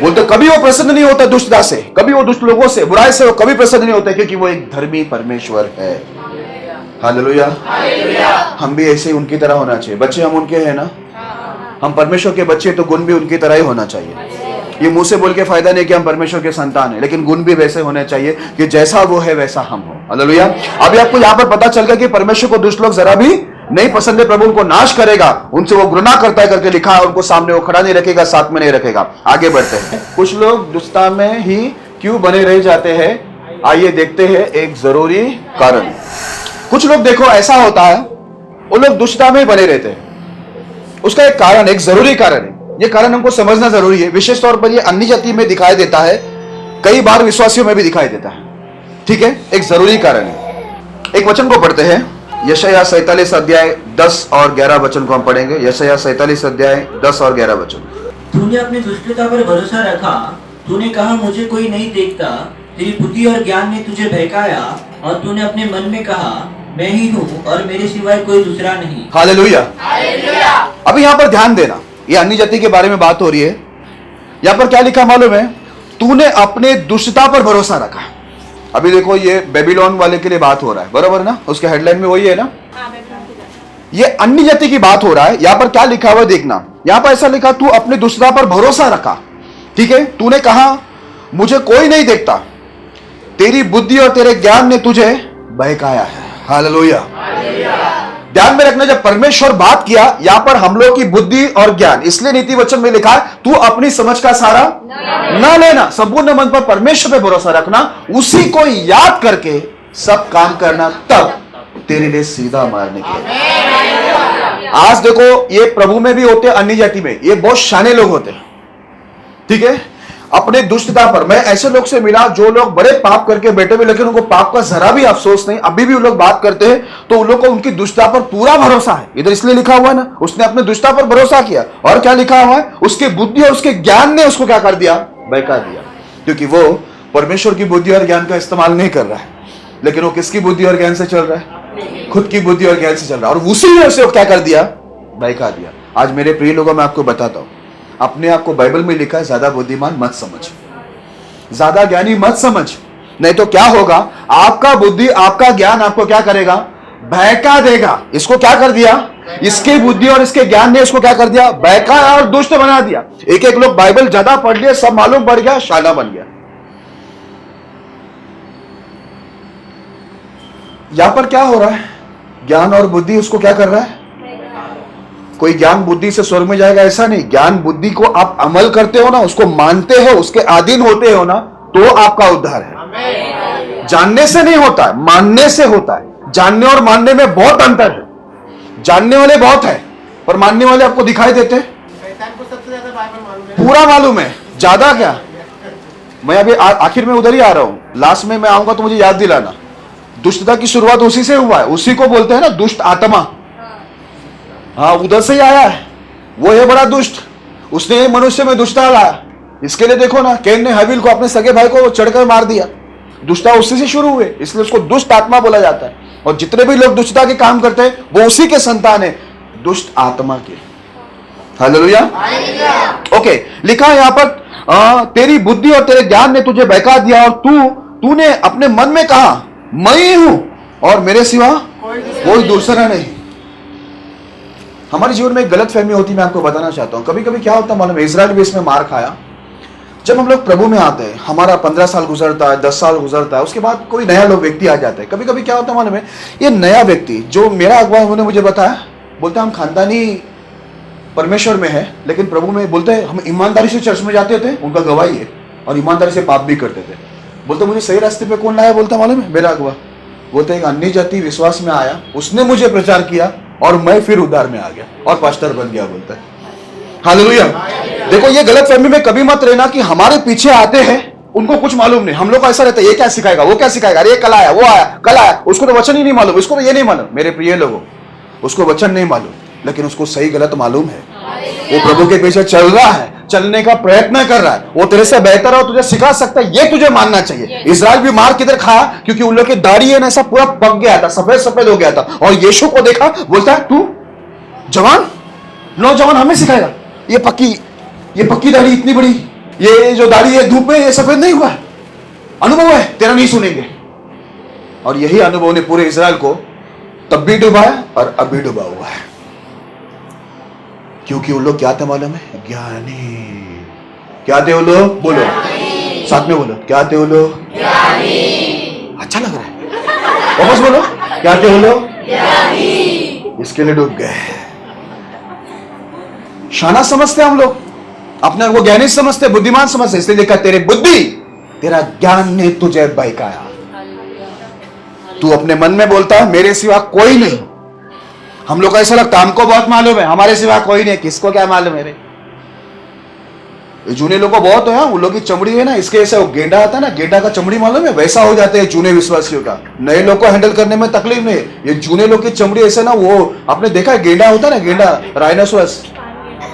बोलते कभी वो प्रसन्न नहीं होता दुष्टता से, कभी वो दुष्ट लोगों से, बुराई से वो कभी प्रसन्न नहीं होता, क्योंकि वो एक धर्मी परमेश्वर है। हालेलुया। हम भी ऐसे उनकी तरह होना चाहिए। बच्चे हम उनके हैं ना, हम परमेश्वर के बच्चे, तो गुण भी उनकी तरह ही होना चाहिए। ये मुंह से बोल के फायदा नहीं कि हम परमेश्वर के संतान हैं, लेकिन गुण भी वैसे होने चाहिए कि जैसा वो है वैसा हम हो। हालेलुया। अभी आपको यहाँ पर पता चल गया कि परमेश्वर को दुष्ट लोग जरा भी नहीं पसंद है, प्रभु उनको नाश करेगा, उनसे वो घृणा करता है करके लिखा है। उनको सामने वो खड़ा नहीं रखेगा, साथ में नहीं रखेगा। आगे बढ़ते हैं। कुछ लोग दुष्टता में ही क्यों बने रह जाते हैं? आइए देखते हैं एक जरूरी कारण। कुछ लोग देखो ऐसा होता है, वो लोग दुष्टता में बने रहते हैं। उसका एक कारण, एक जरूरी कारण है। ये कारण हमको समझना जरूरी है। विशेष तौर पर ये अन्य जाति में दिखाई देता है, कई बार विश्वासियों में भी दिखाई देता है। ठीक है, एक जरूरी कारण है। एक वचन को पढ़ते हैं, यशायाह 47 अध्याय 10 और 11 वचन को हम पढ़ेंगे। यशायाह 47 अध्याय 10 और 11 वचन। तूने अपनी दुष्टता पर भरोसा रखा, तूने कहा मुझे कोई नहीं देखता, तेरी बुद्धि और ज्ञान ने तुझे बहकाया, और तूने अपने मन में कहा मैं ही हूँ और मेरे सिवाय कोई दूसरा नहीं। हालेलुया। अभी यहाँ पर ध्यान देना, ये अन्य जाति के बारे में बात हो रही है। यहाँ पर क्या लिखा मालूम है? तूने अपने दुष्टता पर भरोसा रखा। अभी देखो, ये बेबीलोन वाले के लिए बात हो रहा है, बराबर ना? उसके हेडलाइन में वही है ना, ये अन्य जाति की बात हो रहा है। यहाँ पर क्या लिखा हुआ देखना, यहाँ पर ऐसा लिखा, तू अपने दुष्टता पर भरोसा रखा। ठीक है, तूने कहा मुझे कोई नहीं देखता, तेरी बुद्धि और तेरे ज्ञान ने तुझे बहकाया है। हालेलुया। ध्यान में रखना, जब परमेश्वर बात किया, यहां पर हम लोग की बुद्धि और ज्ञान, इसलिए नीति वचन में लिखा है तू अपनी समझ का सहारा ना लेना, संपूर्ण मन पर परमेश्वर पे भरोसा रखना, उसी को याद करके सब काम करना, तब तेरे लिए सीधा मारने के लिए। आज देखो, ये प्रभु में भी होते, अन्य जाति में ये बहुत शाने लोग होते हैं। ठीक है, अपने दुष्टता पर। मैं ऐसे लोग से मिला जो लोग बड़े पाप करके बैठे हुए, लेकिन उनको पाप का जरा भी अफसोस नहीं। अभी भी वो लोग बात करते हैं तो उन लोग को उनकी दुष्टता पर पूरा भरोसा है। इधर इसलिए लिखा हुआ है ना, उसने अपने दुष्टता पर भरोसा किया, और क्या लिखा हुआ है? उसके बुद्धि और उसके ज्ञान ने उसको क्या कर दिया? बहका दिया। क्योंकि वो परमेश्वर की बुद्धि और ज्ञान का इस्तेमाल नहीं कर रहा है, लेकिन वो किसकी बुद्धि और ज्ञान से चल रहा है? खुद की बुद्धि और ज्ञान से चल रहा है, और उसी में उसे क्या कर दिया? बहका दिया। आज मेरे प्रिय लोगों, मैं आपको बताता हूं, अपने आप को बाइबल में लिखा है ज्यादा बुद्धिमान मत समझ, ज्यादा ज्ञानी मत समझ, नहीं तो क्या होगा? आपका बुद्धि, आपका ज्ञान आपको क्या करेगा? बहका देगा। इसको क्या कर दिया? इसकी बुद्धि और इसके ज्ञान ने इसको क्या कर दिया? बहकाया और दुष्ट बना दिया। एक एक लोग बाइबल ज्यादा पढ़ लिया, सब मालूम पड़ गया, शाना बन गया। यहां पर क्या हो रहा है? ज्ञान और बुद्धि उसको क्या कर रहा है? कोई ज्ञान बुद्धि से स्वर्ग में जाएगा ऐसा नहीं। ज्ञान बुद्धि को आप अमल करते हो ना, उसको मानते हो, उसके अधीन होते हो ना, तो आपका उद्धार है। जानने से नहीं होता है, मानने से होता है। जानने और मानने में बहुत अंतर है। जानने वाले बहुत है, पर मानने वाले आपको दिखाई देते हैं। पूरा मालूम है, ज्यादा क्या। मैं अभी आखिर में उधर ही आ रहा हूं। लास्ट में मैं आऊंगा तो मुझे याद दिलाना। दुष्टता की शुरुआत उसी से हुआ है। उसी को बोलते हैं ना दुष्ट आत्मा। हाँ, उधर से ही आया है। वो है बड़ा दुष्ट। उसने मनुष्य में दुष्टता लाया। इसके लिए देखो ना, कैन ने हाबिल को, अपने सगे भाई को चढ़कर मार दिया। दुष्टता उसी से शुरू हुए, इसलिए उसको दुष्ट आत्मा बोला जाता है। और जितने भी लोग दुष्टता के काम करते हैं वो उसी के संतान है, दुष्ट आत्मा के। हालेलुया। ओके, लिखा है यहां पर, तेरी बुद्धि और तेरे ज्ञान ने तुझे बहका दिया, और तूने अपने मन में कहा मैं ही हूं और मेरे सिवा कोई दूसरा नहीं। हमारे जीवन में एक गलत फहमी होती है, मैं आपको बताना चाहता हूं। कभी कभी क्या होता है मालूम है, इजराइल भी इसमें मार खाया। जब हम लोग प्रभु में आते हैं, हमारा 15 साल गुजरता है, 10 साल गुजरता है, उसके बाद कोई नया लोग व्यक्ति आ जाता है। कभी कभी क्या होता है मालूम है, ये नया व्यक्ति जो मेरा अगुवा है, उन्होंने मुझे बताया, बोलते हम खानदानी परमेश्वर में है, लेकिन प्रभु में बोलते हैं हम ईमानदारी से चर्च में जाते थे, उनका गवाही है, और ईमानदारी से पाप भी करते थे। बोलते मुझे सही रास्ते पे कौन लाया, बोलता मालूम है, मेरा अगुआ। बोलते एक अन्य जाति विश्वास में आया, उसने मुझे प्रचार किया और मैं फिर उद्धार में आ गया और पास्टर बन गया। बोलता है हालेलुया। देखो, ये गलत फहमी में कभी मत रहना कि हमारे पीछे आते हैं उनको कुछ मालूम नहीं। हम लोग को ऐसा रहता है, ये क्या सिखाएगा, वो क्या सिखाएगा, अरे कल आया, वो आया, कल आया, उसको तो वचन ही नहीं मालूम, उसको तो ये नहीं मालूम। मेरे प्रिय लोगों, उसको वचन नहीं मालूम, लेकिन उसको सही गलत मालूम है। वो प्रभु के पीछे चल रहा है, चलने का प्रयत्न कर रहा है। वो तेरे से बेहतर है, तुझे सिखा सकता है, ये तुझे मानना चाहिए। इजराइल भी मार किधर खाया, क्योंकि उन लोग की दाढ़ी है ना, ऐसा पूरा पक गया था, सफेद सफेद हो गया था। और यीशु को देखा, बोलता है तू जवान, नौजवान हमें सिखाएगा, ये पक्की दाढ़ी इतनी बड़ी, ये जो दाढ़ी है धूप में ये सफेद नहीं हुआ है, अनुभव है, तेरा नहीं सुनेंगे। और यही अनुभव ने पूरे इजराइल को तब भी डुबाया और अब भी डुबा हुआ है। क्योंकि वो लोग क्या थे मालूम है, ज्ञानी। क्या थे वो लोग, बोलो साथ में बोलो, क्या थे वो लोग, ज्ञानी। अच्छा लग रहा है, वापस बोलो, क्या थे वो लोग, ज्ञानी। इसके लिए डूब गए। शाना समझते हम लोग, अपने को ज्ञानी समझते, बुद्धिमान समझते, इसलिए लिखा तेरे बुद्धि, तेरा ज्ञान ने तुझे बहकाया। तू अपने मन में बोलता है मेरे सिवा कोई नहीं। हम लोग को ऐसा लगता है हमको बहुत मालूम है, हमारे सिवा कोई नहीं। किसको क्या मालूम है रे? जूने लोगों को बहुत है, उन लोगों की चमड़ी है ना, इसके ऐसे गेंडा आता है ना, गेंडा का चमड़ी मालूम है, वैसा हो जाते हैं जूने विश्वासियों का। नए लोग को हैंडल करने में तकलीफ नहीं। ये जूने लोग की चमड़ी ऐसे ना, वो आपने देखा है गेंडा होता है ना, गेंडा राइनोसोरस,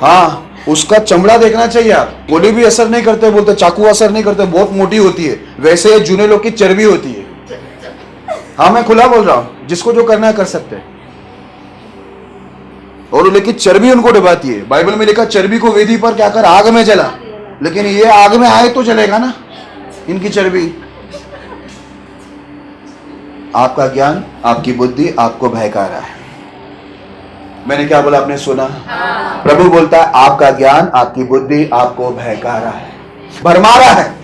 हाँ, उसका चमड़ा देखना चाहिए आप। गोली भी असर नहीं करते, बोलते चाकू असर नहीं करते, बहुत मोटी होती है। वैसे जूने लोग की चर्बी होती है। हाँ, मैं खुला बोल रहा हूं, जिसको जो करना है कर सकते हैं। और लेकिन चर्बी उनको डुबाती है। बाइबल में लिखा चर्बी को वेदी पर क्या कर, आग में जला। लेकिन ये आग में आए तो जलेगा ना, इनकी चर्बी। आपका ज्ञान, आपकी बुद्धि आपको बहका रहा है। मैंने क्या बोला, आपने सुना? प्रभु बोलता है आपका ज्ञान, आपकी बुद्धि आपको बहका रहा है, भरमा रहा है।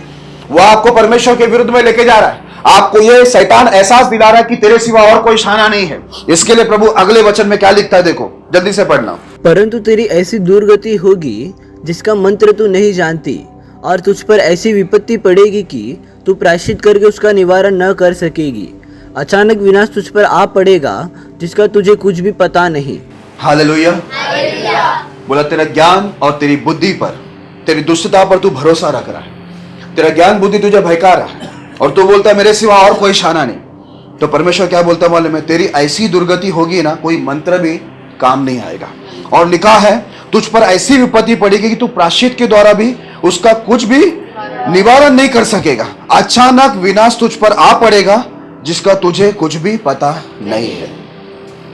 वो आपको परमेश्वर के विरुद्ध में लेके जा रहा है। आपको ये शैतान एहसास दिला रहा है कि तेरे सिवा और कोई शाना नहीं है। इसके लिए प्रभु अगले वचन में क्या लिखता है, देखो जल्दी से पढ़ना। परंतु तेरी ऐसी दुर्गति होगी जिसका मंत्र तू नहीं जानती, और तुझ पर ऐसी विपत्ति पड़ेगी कि तू प्रायश्चित करके उसका निवारण न कर सकेगी। अचानक विनाश तुझ पर आ पड़ेगा जिसका तुझे कुछ भी पता नहीं। हालेलुया। बोला तेरा ज्ञान और तेरी बुद्धि पर, तेरी दुष्टता पर तू भरोसा रख रहा है। तेरा ज्ञान बुद्धि तुझे बहका रहा है और तू बोलता है मेरे सिवा और कोई शाना नहीं। तो परमेश्वर क्या बोलता मालूम है, तेरी ऐसी दुर्गति होगी ना, कोई मंत्र भी काम नहीं आएगा। और लिखा है तुझ पर ऐसी विपत्ति पड़ेगी कि तू प्रायश्चित के द्वारा भी उसका कुछ भी निवारण नहीं कर सकेगा। अचानक विनाश तुझ पर आ पड़ेगा जिसका तुझे कुछ भी पता नहीं है।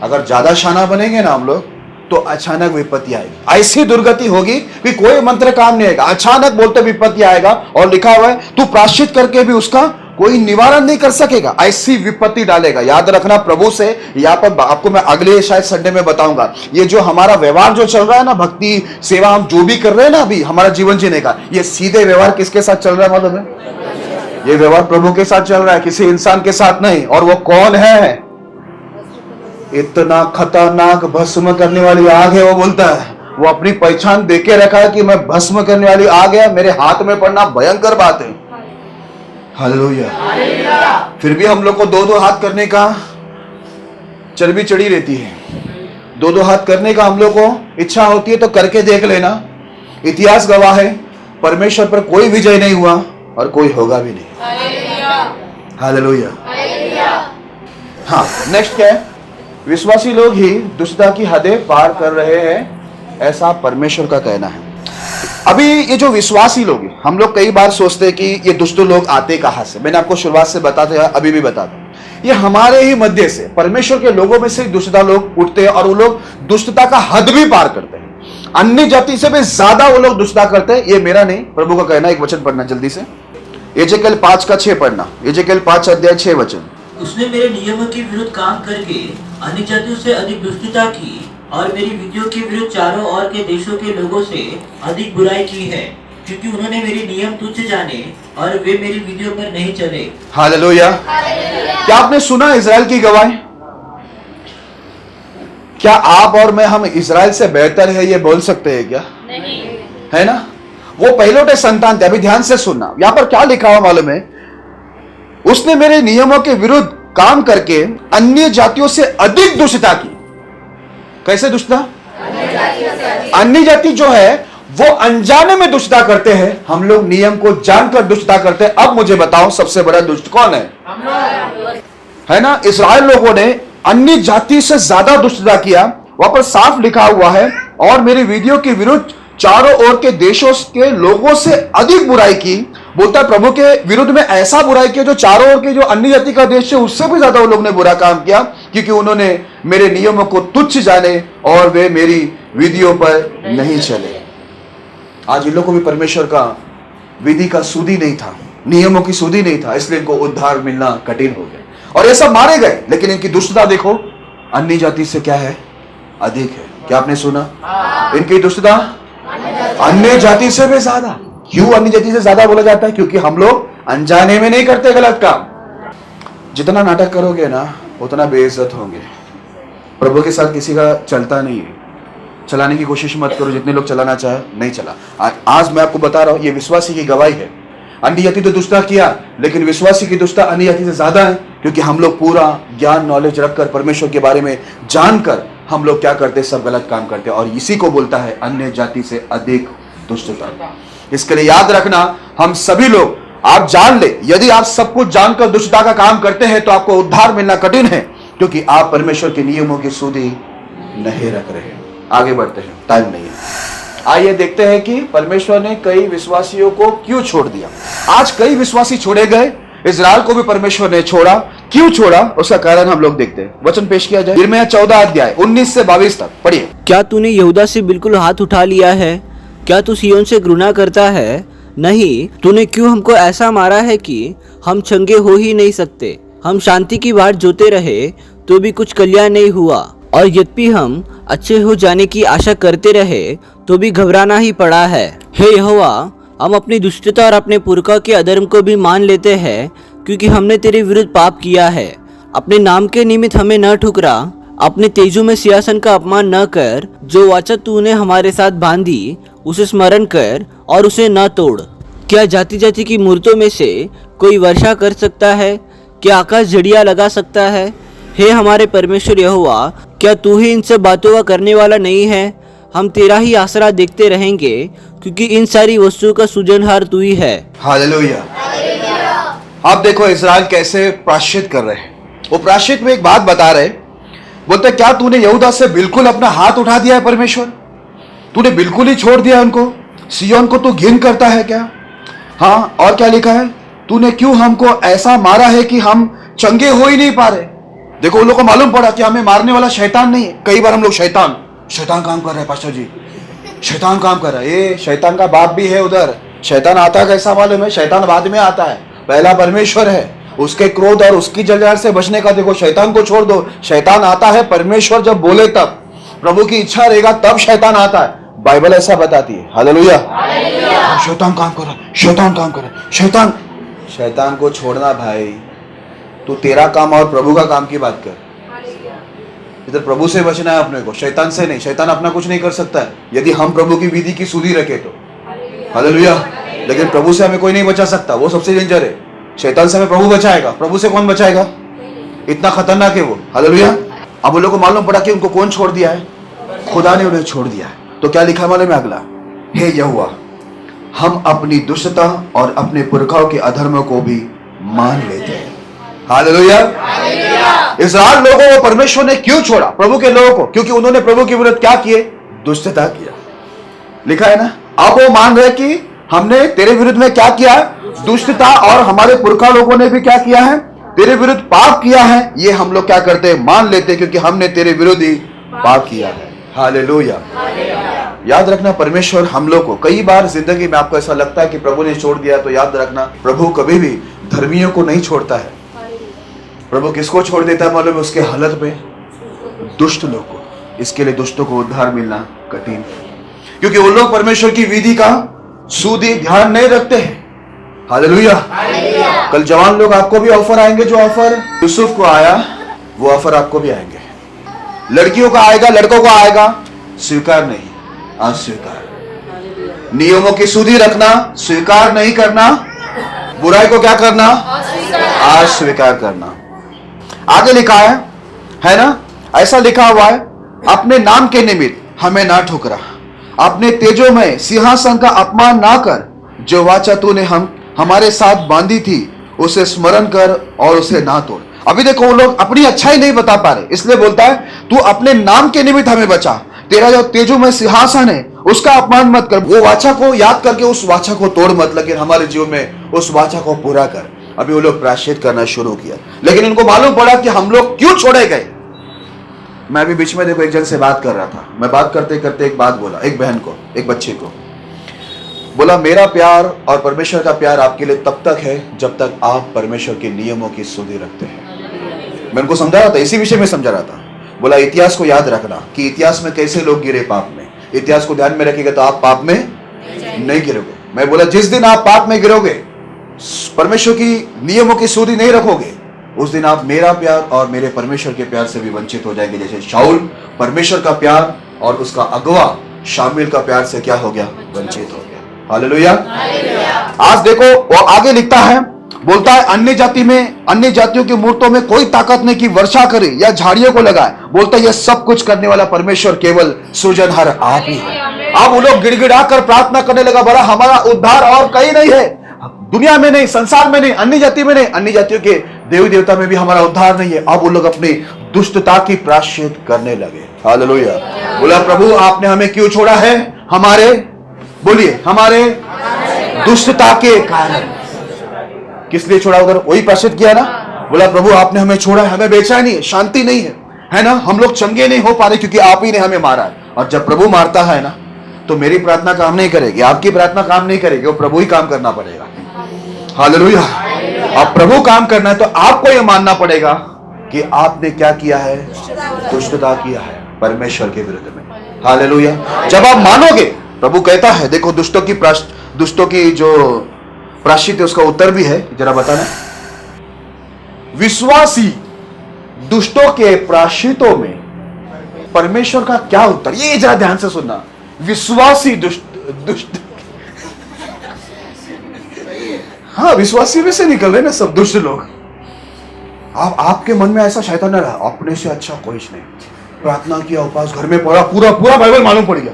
अगर ज्यादा शाना बनेंगे ना हम लोग, तो अचानक विपत्ति आएगी। ऐसी दुर्गति होगी कि कोई मंत्र काम नहीं आएगा, अचानक बोलते विपत्ति आएगा। और लिखा हुआ है तू प्रायश्चित करके भी उसका कोई निवारण नहीं कर सकेगा। ऐसी विपत्ति डालेगा। याद रखना, प्रभु से यहाँ पर आपको मैं अगले शायद संडे में बताऊंगा, ये जो हमारा व्यवहार जो चल रहा है ना, भक्ति सेवा हम जो भी कर रहे हैं ना अभी हमारा जीवन जीने का, ये सीधे व्यवहार किसके साथ चल रहा है मालूम है? ये व्यवहार प्रभु के साथ चल रहा है, किसी इंसान के साथ नहीं। और वो कौन है? इतना खतरनाक भस्म करने वाली आग है। वो बोलता है, वो अपनी पहचान देके रखा है कि मैं भस्म करने वाली आग है, मेरे हाथ में पड़ना भयंकर बात है। हालेलुया। फिर भी हम लोग को दो दो हाथ करने का चर्बी चढ़ी रहती है। दो दो हाथ करने का हम लोग को इच्छा होती है तो करके देख लेना। इतिहास गवाह है, परमेश्वर पर कोई विजय नहीं हुआ और कोई होगा भी नहीं। हालेलुया। हाँ, नेक्स्ट क्या है? विश्वासी लोग ही दुष्टता की हदें पार कर रहे हैं, ऐसा परमेश्वर का कहना है। अभी ये जो विश्वासी लोग हैं, हम लोग कई बार सोचते हैं कि ये दुष्ट लोग आते कहां से। मैंने आपको शुरुआत से बताते हैं, अभी भी बताता हूं, ये हमारे ही मध्य से, परमेश्वर के लोगों में से दुष्टता लोग उठते हैं और वो लोग दुष्टता का हद भी पार करते हैं। अन्य जाति से भी ज्यादा वो लोग दुष्टता करते हैं। ये मेरा नहीं, प्रभु का कहना। एक वचन पढ़ना जल्दी से, एजेकेल 5:6 पढ़ना। एजेकेल 5:6 उसने मेरे नियमों के विरुद्ध काम करके अन्य जातियों से अधिक दुष्टता की और मेरी विधियों के विरुद्ध चारों ओर के देशों के लोगों से अधिक बुराई की है, क्योंकि उन्होंने मेरे नियम तुच्छ जाने और वे मेरी विधियों पर नहीं चले। हालेलुया। क्या आपने सुना इजराइल की गवाही? क्या आप और मैं, हम इजराइल से बेहतर है ये बोल सकते हैं क्या? नहीं। है ना? वो पहलोटे संतान थे। अभी ध्यान से सुनना, यहां पर क्या लिखा हुआ मालूम है? उसने मेरे नियमों के विरुद्ध काम करके अन्य जातियों से अधिक दुष्टता की। कैसे दुष्टता? अन्य जाति जो है वो अनजाने में दुष्टता करते हैं, हम लोग नियम को जानकर दुष्टता करते हैं। अब मुझे बताओ, सबसे बड़ा दुष्ट कौन है? है ना? इस्राएल लोगों ने अन्य जाति से ज्यादा दुष्टता किया। वहां पर साफ लिखा हुआ है, और मेरी विधियों के विरुद्ध चारों ओर के देशों के लोगों से अधिक बुराई की। बोलता है प्रभु के विरुद्ध में ऐसा बुराई किया जो चारों ओर के जो अन्य जाति का देश है उससे भी ज्यादा वो लोग ने बुरा काम किया, क्योंकि उन्होंने मेरे नियमों को तुच्छ जाने और वे मेरी विधियों पर नहीं चले। आज इन लोगों को भी परमेश्वर का विधि का सुधी नहीं था, नियमों की सुधी नहीं था, इसलिए इनको उद्धार मिलना कठिन हो गया और ये सब मारे गए। लेकिन इनकी दुष्टता देखो, अन्य जाति से क्या है? अधिक है। क्या आपने सुना? इनकी दुष्टता अन्य जाति से भी ज्यादा। क्यों अन्य जाति से ज्यादा बोला जाता है? क्योंकि हम लोग अनजाने में नहीं करते गलत काम। जितना नाटक करोगे ना उतना बेइज्जत होंगे। प्रभु के साथ किसी का चलता नहीं है। चलाने की कोशिश मत करो, जितने लोग चलाना चाहे नहीं चला। आज मैं आपको बता रहा हूं, ये विश्वासी की गवाही है। अन्य जाति तो दुष्टता किया, लेकिन विश्वासी की दुष्टता अन्य जाति से ज्यादा है, क्योंकि हम लोग पूरा ज्ञान नॉलेज रखकर परमेश्वर के बारे में जानकर हम लोग क्या करते हैं? सब गलत काम करते हैं। और इसी को बोलता है अन्य जाति से अधिक दुष्टता। इसके लिए याद रखना, हम सभी लोग, आप जान ले, यदि आप सब कुछ जानकर दुष्टता का काम करते हैं तो आपको उद्धार मिलना कठिन है, क्योंकि आप परमेश्वर के नियमों की सुधि नहीं रख रहे हैं। आगे बढ़ते हैं, टाइम नहीं है। आइए देखते हैं कि परमेश्वर ने कई विश्वासियों को क्यों छोड़ दिया। आज कई विश्वासी छोड़े गए, इजराइल को भी परमेश्वर ने छोड़ा। क्यों छोड़ा, उसका कारण हम लोग देखते हैं। वचन पेश किया जाए, यिर्मयाह 14:19 से 22 तक पढ़िए। क्या तूने यहूदा से बिल्कुल हाथ उठा लिया है? क्या तू सिय्योन से घृणा करता है? नहीं, तूने क्यों हमको ऐसा मारा है कि हम चंगे हो ही नहीं सकते। हम शांति की बाट जोते रहे तो भी कुछ कल्याण नहीं हुआ, और यद्यपि हम अच्छे हो जाने की आशा करते रहे तो भी घबराना ही पड़ा है। हे यहोवा, हम अपनी दुष्टता और अपने पुरखा के अधर्म को भी मान लेते हैं, क्योंकि हमने तेरे विरुद्ध पाप किया है। अपने नाम के निमित्त हमें न ठुकरा, अपने तेजो में सिंहासन का अपमान न कर। जो वाचा तूने हमारे साथ बांधी उसे स्मरण कर और उसे न तोड़। क्या जाति जाति की मूर्तों में से कोई वर्षा कर सकता है? क्या आकाश झड़ियाँ लगा सकता है? हे हमारे परमेश्वर यहोवा, क्या तू ही इन सब बातों का करने वाला नहीं है? हम तेरा ही आसरा देखते रहेंगे, क्योंकि इन सारी वस्तुओं का सृजनहार तू ही है। हालेलुया। आप देखो इस्राएल कैसे प्रायश्चित कर रहे हैं। वो प्रायश्चित में एक बात बता रहे, बोलते क्या तूने यहूदा से बिल्कुल अपना हाथ उठा दिया है? परमेश्वर, तूने बिल्कुल ही छोड़ दिया उनको। सिय्योन को तू घिन करता है क्या? हाँ, और क्या लिखा है? तूने क्यों हमको ऐसा मारा है कि हम चंगे हो ही नहीं पा रहे। देखो उन लोगों को मालूम पड़ा कि हमें मारने वाला शैतान नहीं है। कई बार हम लोग शैतान काम कर रहे हैं, पास्टर जी शैतान काम कर रहा है। ये शैतान का बाप भी है उधर। शैतान आता कैसा मालूम है? शैतान बाद में आता है, पहला परमेश्वर है। उसके क्रोध और उसकी जलजलाहट से बचने का देखो, शैतान को छोड़ दो। शैतान आता है परमेश्वर जब बोले तब, प्रभु की इच्छा रहेगा तब शैतान आता है। बाइबल ऐसा बताती है। हालेलुया। शैतान काम कर रहा है, शैतान काम कर रहा है। शैतान को छोड़ना भाई, तू तेरा काम और प्रभु का काम की बात कर। इधर प्रभु से बचना है अपने को, शैतान से नहीं। शैतान अपना कुछ नहीं कर सकता है यदि हम प्रभु की विधि की सुधि रखे तो। हालेलुया। लेकिन प्रभु से हमें कोई नहीं बचा सकता, वो सबसे डेंजर है। शैतान से हमें प्रभु बचाएगा, प्रभु से कौन बचाएगा? इतना खतरनाक है वो। हालेलुया। अब उन लोगों को मालूम पड़ा कि उनको कौन छोड़ दिया है? खुदा ने उन्हें छोड़ दिया है। तो क्या लिखा है मालूम है अगला? हे यहोवा, हम अपनी दुष्टता और अपने पुरखाओं के अधर्म को भी मान लेते हैं। हालेलुया। इस्राएल लोगों को परमेश्वर ने क्यों छोड़ा, प्रभु के लोगों को? क्योंकि उन्होंने प्रभु के विरुद्ध क्या किए? दुष्टता किया। लिखा है ना, अब वो मान रहे कि हमने तेरे विरुद्ध में क्या किया है? दुष्टता, और हमारे पुरखा लोगों ने भी क्या किया है? तेरे विरुद्ध पाप किया है। ये हम लोग क्या करते हैं? मान लेते हैं, क्योंकि हमने तेरे विरुद्ध ही पाप किया है। हालेलुया। याद रखना, परमेश्वर हम लोग को कई बार जिंदगी में आपको ऐसा लगता है कि प्रभु ने छोड़ दिया, तो याद रखना, प्रभु कभी भी धर्मियों को नहीं छोड़ता है। प्रभु किसको छोड़ देता है मालूम है? उसके हालत में दुष्ट लोग को। इसके लिए दुष्टों को उद्धार मिलना कठिन है, क्योंकि वो लोग परमेश्वर की विधि का सुधी ध्यान नहीं रखते हैं। हालेलुया। कल जवान लोग आपको भी ऑफर आएंगे, जो ऑफर यूसुफ को आया वो ऑफर आपको भी आएंगे। लड़कियों का आएगा, लड़कों का आएगा, स्वीकार नहीं, अस्वीकार। नियमों की सुधी रखना, स्वीकार नहीं करना, बुराई को क्या करना? अस्वीकार करना। आगे लिखा है ना, ऐसा लिखा हुआ है, अपने नाम के निमित्त हमें ना ठुकरा, अपने तेजो में सिंहासन का अपमान ना कर, जो वाचा तूने हमारे साथ बांधी थी उसे स्मरण कर और उसे ना तोड़। अभी देखो, वो लोग अपनी अच्छाई नहीं बता पा रहे, इसलिए बोलता है तू अपने नाम के निमित्त हमें बचा, तेरा जो तेजो में सिंहासन है उसका अपमान मत कर। वो वाचा को याद करके उस वाचा को तोड़ मत, लेकिन हमारे जीवन में उस वाचा को पूरा कर। अभी वो लोग प्रायश्चित करना शुरू किया, लेकिन इनको मालूम पड़ा कि हम लोग क्यों छोड़े गए। मैं अभी बीच में देखो एक जन से बात कर रहा था, मैं बात करते करते एक बात बोला, एक बहन को, एक बच्चे को बोला, मेरा प्यार और परमेश्वर का प्यार आपके लिए तब तक है जब तक आप परमेश्वर के नियमों की सुधि रखते हैं। मैं उनको समझा रहा था, इसी विषय में समझा रहा था। बोला इतिहास को याद रखना कि इतिहास में कैसे लोग गिरे पाप में। इतिहास को ध्यान में रखिएगा तो आप पाप में नहीं गिरोगे। मैं बोला जिस दिन आप पाप में गिरोगे, परमेश्वर की नियमों की सुधि नहीं रखोगे, उस दिन आप मेरा प्यार और मेरे परमेश्वर के प्यार से भी वंचित हो जाएंगे। जैसे शाऊल परमेश्वर का प्यार और उसका अगवा शामिल का प्यार से क्या हो गया? वंचित हो गया। हालेलुया। आज देखो वो आगे लिखता है, बोलता है अन्य जाति में, अन्य जातियों की मूर्तों में कोई ताकत नहीं कि वर्षा करे या झाड़ियों को लगाए। बोलता है ये सब कुछ करने वाला परमेश्वर केवल सृजनहार आप ही है। अब वो लोग गिड़गिड़ा कर प्रार्थना करने लगा, बड़ा हमारा उद्धार और कहीं नहीं है, दुनिया में नहीं, संसार में नहीं, अन्य जाति में नहीं, अन्य जातियों के देवी देवता में भी हमारा उद्धार नहीं है। अब वो लोग अपनी दुष्टता की प्रायश्चित करने लगे। हालेलुया। बोला प्रभु आपने हमें क्यों छोड़ा है? हमारे, बोलिए, हमारे दुष्टता के कारण। किस लिए छोड़ा? उधर वही प्रायश्चित किया ना। बोला प्रभु आपने हमें छोड़ा है, हमें बेचैनी है, शांति नहीं है ना, हम लोग चंगे नहीं हो पा रहे क्योंकि आप ही ने हमें मारा है। और जब प्रभु मारता है ना, तो मेरी प्रार्थना काम नहीं करेगी, आपकी प्रार्थना काम नहीं करेगी, वो प्रभु ही काम करना पड़ेगा। हालेलुया। अब प्रभु काम करना है तो आपको यह मानना पड़ेगा कि आपने क्या किया है? दुष्टता किया है परमेश्वर के विरुद्ध में। हालेलुया। जब आप मानोगे, प्रभु कहता है देखो दुष्टों की जो प्रायश्चित है उसका उत्तर भी है, जरा बताना। विश्वासी दुष्टों के प्रायश्चितों में परमेश्वर का क्या उत्तर? ये जरा ध्यान से सुनना। विश्वासी दुष्ट हाँ, विश्वासी में से निकल रहे ना सब दुष्ट लोग। आपके मन में ऐसा शैतान न रहा, अपने से अच्छा कोई नहीं, प्रार्थना किया, उपवास घर में पढ़ा, पूरा बाइबल मालूम पड़ गया।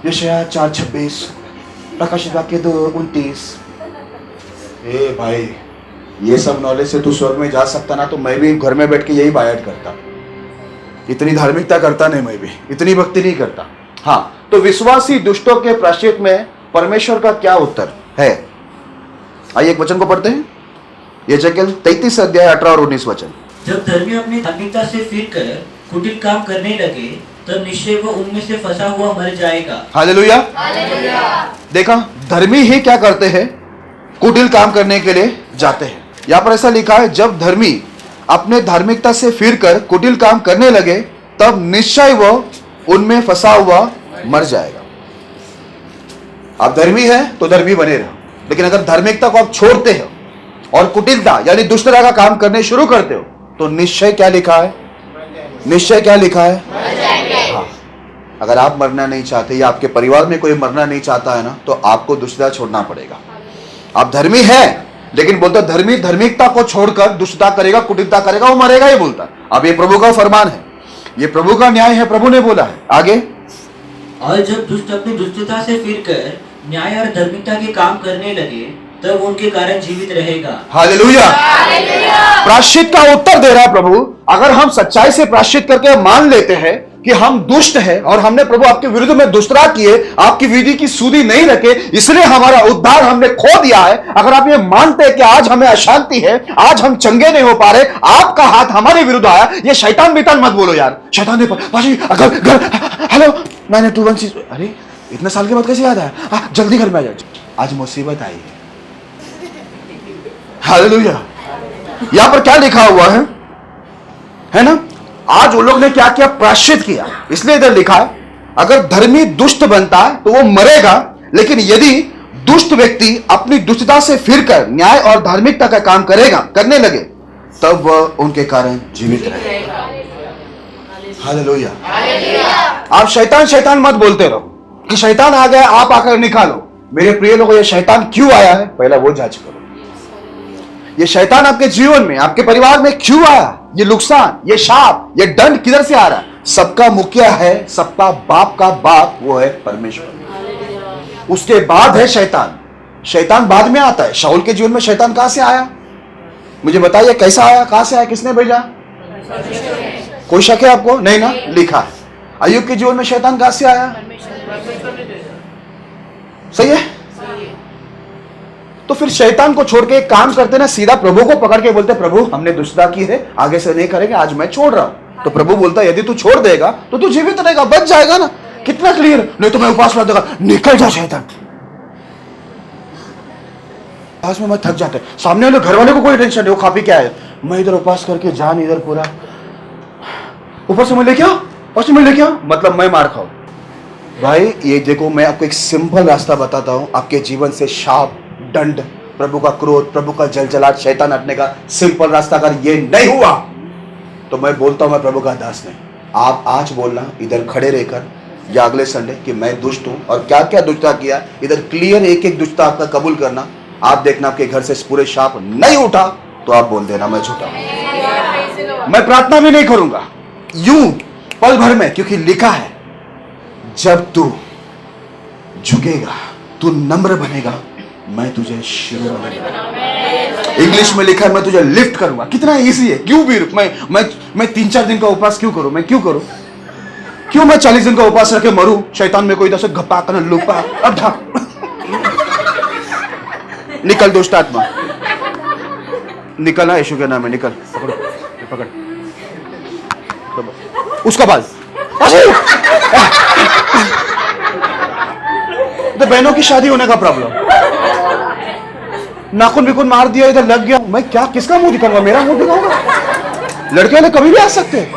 यशायाह 4:26, प्रकाशित वाक्य 2:29। ए भाई, ये सब नॉलेज से तू स्वर्ग में जा सकता ना, तो मैं भी घर में बैठ के यही बायट करता। इतनी धार्मिकता करता नहीं, मैं भी इतनी भक्ति नहीं करता। हाँ, तो विश्वासी दुष्टों के प्रायश्चित में परमेश्वर का क्या उत्तर है? आइए एक वचन को पढ़ते हैं। यहेजकेल 33 अध्याय 18 और 19 वचन। जब धर्मी अपनी धार्मिकता से फिरकर कुटिल काम करने लगे, तब निश्चय वो उनमें से फंसा हुआ मर जाएगा। हालेलुया। देखा, धर्मी ही क्या करते हैं? कुटिल काम करने के लिए जाते हैं। यहां पर ऐसा लिखा है, जब धर्मी अपने धार्मिकता से फिरकर कुटिल काम करने लगे, तब निश्चय वो उनमें फंसा हुआ मर जाएगा। आप धर्मी है तो धर्मी बने रहो, लेकिन अगर धार्मिकता को आप छोड़ते हो और कुटिलता यानी दुष्टता का काम करने शुरू करते हो, तो निश्चय क्या लिखा है? निश्चय क्या लिखा है? हाँ, अगर आप मरना नहीं चाहते या आपके परिवार में कोई मरना नहीं चाहता है ना, तो आपको दुष्टता छोड़ना पड़ेगा। आप धर्मी है, लेकिन बोलता धर्मी धार्मिकता को छोड़कर दुष्टता करेगा, कुटिलता करेगा, वो मरेगा ही बोलता। अब ये प्रभु का फरमान है, ये प्रभु का न्याय है, प्रभु ने बोला है। आगे, और जब दुष्ट अपनी दुष्टता से फिरकर न्याय और धार्मिकता के काम करने लगे, तब उनके कारण जीवित रहेगा। हालेलुया। प्रायश्चित का उत्तर दे रहा है प्रभु। अगर हम सच्चाई से प्रायश्चित करके मान लेते हैं कि हम दुष्ट हैं और हमने प्रभु आपके विरुद्ध में दुष्टता किए, आपकी विधि की सुधि नहीं रखे, इसलिए हमारा उद्धार हमने खो दिया है। अगर आप ये मानते हैं कि आज हमें अशांति है, आज हम चंगे नहीं हो पा रहे, आपका हाथ हमारे विरुद्ध आया, ये शैतान बीतान मत बोलो यार। शैतान ने पाजी अगर घर, हेलो 9216, अरे इतने साल के बाद कैसे याद आया? जल्दी घर में आ जाओ, आज मुसीबत आई है। हालेलुया। यहां पर क्या लिखा हुआ है ना? आज वो लोग ने क्या किया? प्रायश्चित किया। इसलिए इधर लिखा है, अगर धर्मी दुष्ट बनता है तो वो मरेगा, लेकिन यदि दुष्ट व्यक्ति अपनी दुष्टता से फिरकर न्याय और धार्मिकता का काम करने लगे, तब वह उनके कारण जीवित रहेगा। हालेलुया। आप शैतान मत बोलते रहो कि शैतान आ गया, आप आकर निकालो। मेरे प्रिय लोगों, ये शैतान क्यों आया है, पहला वो जांच करो। ये शैतान आपके जीवन में, आपके परिवार में क्यों आया? ये नुकसान, ये शाप, ये दंड किधर से आ रहा है? सबका मुखिया है, सबका बाप का बाप वो है परमेश्वर। उसके बाद है शैतान। शैतान बाद में आता है। शाऊल के जीवन में शैतान कहां से आया? मुझे बताइए, कैसा आया, कहां से आया, किसने भेजा? कोई शक है आपको? नहीं ना? लिखा है। अय्यूब के जीवन में शैतान कहां से आया? सही है। तो फिर शैतान को छोड़ के एक काम करते ना, सीधा प्रभु को पकड़ के बोलते, प्रभु हमने दुष्टता की है, आगे से नहीं करेंगे, आज मैं छोड़ रहा हूं। तो प्रभु बोलता, यदि तू छोड़ देगा तो तू जीवित रहेगा, बच जाएगा ना। कितना क्लियर। नहीं तो मैं उपवास कर दूंगा, निकल जा शैतान। उपवास में मैं थक जाते, सामने वाले घर वाले को कोई टेंशन नहीं, वो खा पी के आए, मैं इधर उपवास करके जान इधर पूरा, ऊपर से मैं लेके आओ, ऊपर से मैं लेके आओ, मतलब मैं मार खाऊं। भाई ये देखो, मैं आपको एक सिंपल रास्ता बताता हूं आपके जीवन से शाप, दंड, प्रभु का क्रोध, प्रभु का जलजलाहट, शैतान हटने का सिंपल रास्ता। अगर ये नहीं हुआ तो मैं बोलता हूं मैं प्रभु का दास नहीं। आप आज बोलना इधर खड़े रहकर या अगले संडे कि मैं दुष्ट हूं और क्या क्या दुष्टता किया, इधर क्लियर एक एक दुष्टता आपका कबूल करना। आप देखना आपके घर से पूरे शाप नहीं उठा तो आप बोल देना मैं झूठा हूं। मैं प्रार्थना भी नहीं करूंगा यूं पल भर में, क्योंकि लिखा है जब तू झुकेगा, तू नम्र बनेगा, मैं तुझे शिरो बनाऊंगा। इंग्लिश में लिखा है मैं तुझे लिफ्ट करूंगा। कितना इजी है। क्यों भी मैं 3-4 दिन का उपवास क्यों करूं? मैं क्यों मैं 40 दिन का उपवास रखे मरूं? शैतान में कोई दस घपा करना लुपा, अब ढा निकल दुष्ट आत्मा, निकलना यीशु के नाम में, निकल। पकड़ उसका बाल। तो बहनों की शादी होने का प्रॉब्लम, नाखून बिकुन मार दिया, इधर लग गया, मैं क्या किसका मुंह दिखाऊंगा? मेरा मुंह दिखाऊंगा? लड़के वाले कभी भी आ सकते हैं।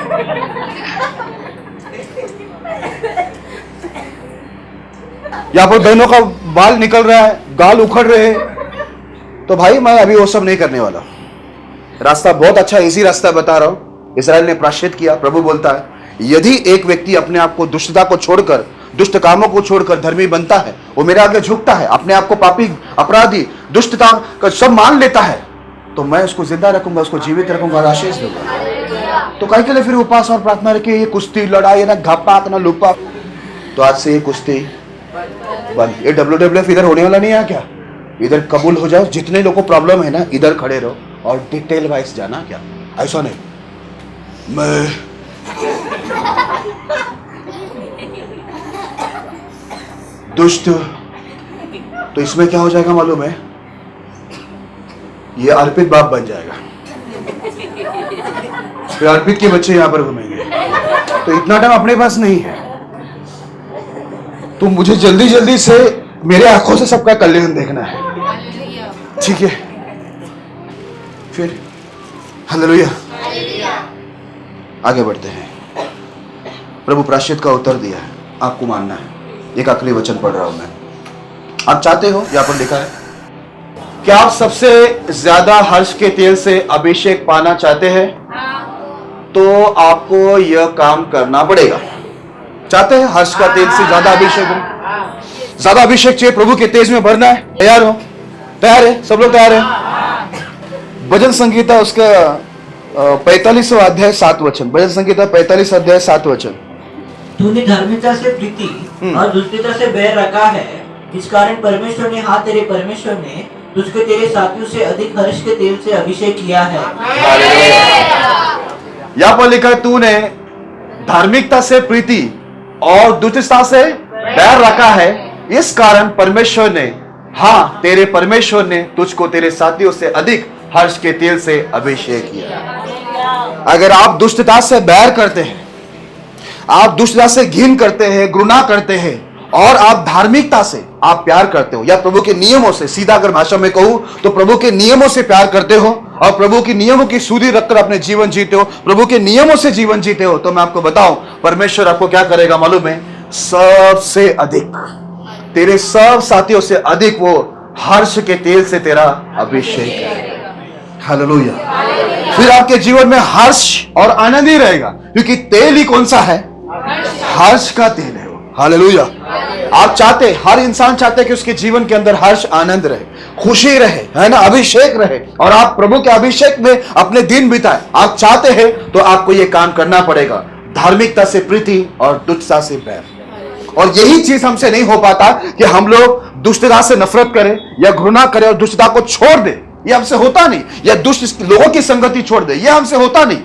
यहां पर बहनों का बाल निकल रहा है, गाल उखड़ रहे हैं, तो भाई मैं अभी वो सब नहीं करने वाला। रास्ता बहुत अच्छा इजी रास्ता बता रहा हूं। इस्राएल ने प्रायश्चित किया। प्रभु बोलता है यदि एक व्यक्ति अपने आप को दुष्टता को छोड़कर, दुष्ट कामों को छोड़कर धर्मी बनता है, वो मेरे आगे झुकता है, अपने आप को पापी, अपराधी, दुष्टता का सब मान लेता है, तो मैं उसको जिंदा रखूंगा, उसको जीवित रखूंगा और आशीष दूंगा। तो कहीं के लिए फिर उपवास और प्रार्थना रखिए, ये कुश्ती लड़ाई ना घापात ना लुपा। तो आज से ये कुश्ती बंद। ये WWF इधर होने वाला नहीं है क्या? इधर कबूल हो जाओ। जितने लोगों को प्रॉब्लम है ना, इधर खड़े रहो और डिटेल वाइज जाना। क्या ऐसा नहीं मैं दुष्ट, तो इसमें क्या हो जाएगा मालूम है? ये अर्पित बाप बन जाएगा, फिर अर्पित के बच्चे यहां पर घूमेंगे। तो इतना टाइम अपने पास नहीं है। तो मुझे जल्दी जल्दी से मेरे आंखों से सबका कल्याण देखना है, ठीक है? फिर हालेलुया, आगे बढ़ते हैं। प्रभु प्रायश्चित का उत्तर दिया है, आपको मानना है। एक आखिरी वचन पढ़ रहा हूं मैं, आप चाहते हो? यहां पर लिखा है, क्या आप सबसे ज्यादा हर्ष के तेल से अभिषेक पाना चाहते हैं? तो आपको यह काम करना पड़ेगा। चाहते हैं हर्ष का तेल से ज्यादा अभिषेक हो? ज्यादा अभिषेक चाहिए, प्रभु के तेज में भरना है? तैयार हो? तैयार है? सब लोग तैयार है? भजन संगीता उसका 45वां अध्याय 7 वचन। भजन संगीता 45 अध्याय 7 वचन। तूने धार्मिकता से प्रीति और दुष्टता से बैर रखा है, इस कारण परमेश्वर ने, हाँ तेरे परमेश्वर ने तुझको तेरे साथियों से अधिक हर्ष के तेल से अभिषेक किया है। यहाँ पर लिखा है तूने धार्मिकता से प्रीति और दुष्टता से बैर रखा है, इस कारण परमेश्वर ने, हाँ तेरे परमेश्वर ने तुझको तेरे साथियों से अधिक हर्ष के तेल से अभिषेक किया। अगर आप दुष्टता से बैर करते हैं, आप दुष्टता से घिन करते हैं, घृणा करते हैं, और आप धार्मिकता से आप प्यार करते हो, या प्रभु के नियमों से, सीधा अगर भाषा में कहूं तो प्रभु के नियमों से प्यार करते हो और प्रभु के नियमों की सुधि रखकर अपने जीवन जीते हो, प्रभु के नियमों से जीवन जीते हो, तो मैं आपको बताऊं परमेश्वर आपको क्या करेगा मालूम है? सबसे अधिक, तेरे सब साथियों से अधिक वो हर्ष के तेल से तेरा अभिषेक करेगा। हालेलुया। फिर आपके जीवन में हर्ष और आनंद ही रहेगा, क्योंकि तेल ही कौन सा है? हर्ष का तेल है। हालेलुया। आप चाहते, हर इंसान चाहते कि उसके जीवन के अंदर हर्ष आनंद रहे, खुशी रहे, है ना, अभिषेक रहे, और आप प्रभु के अभिषेक में अपने दिन बिताए। आप चाहते हैं तो आपको यह काम करना पड़ेगा, धार्मिकता से प्रीति और दुष्टता से बैर। और यही चीज हमसे नहीं हो पाता कि हम लोग दुष्टता से नफरत करें या घृणा करें और दुष्टता को छोड़ दें, यह हमसे होता नहीं, या दुष्ट लोगों की संगति छोड़ दे, यह हमसे होता नहीं।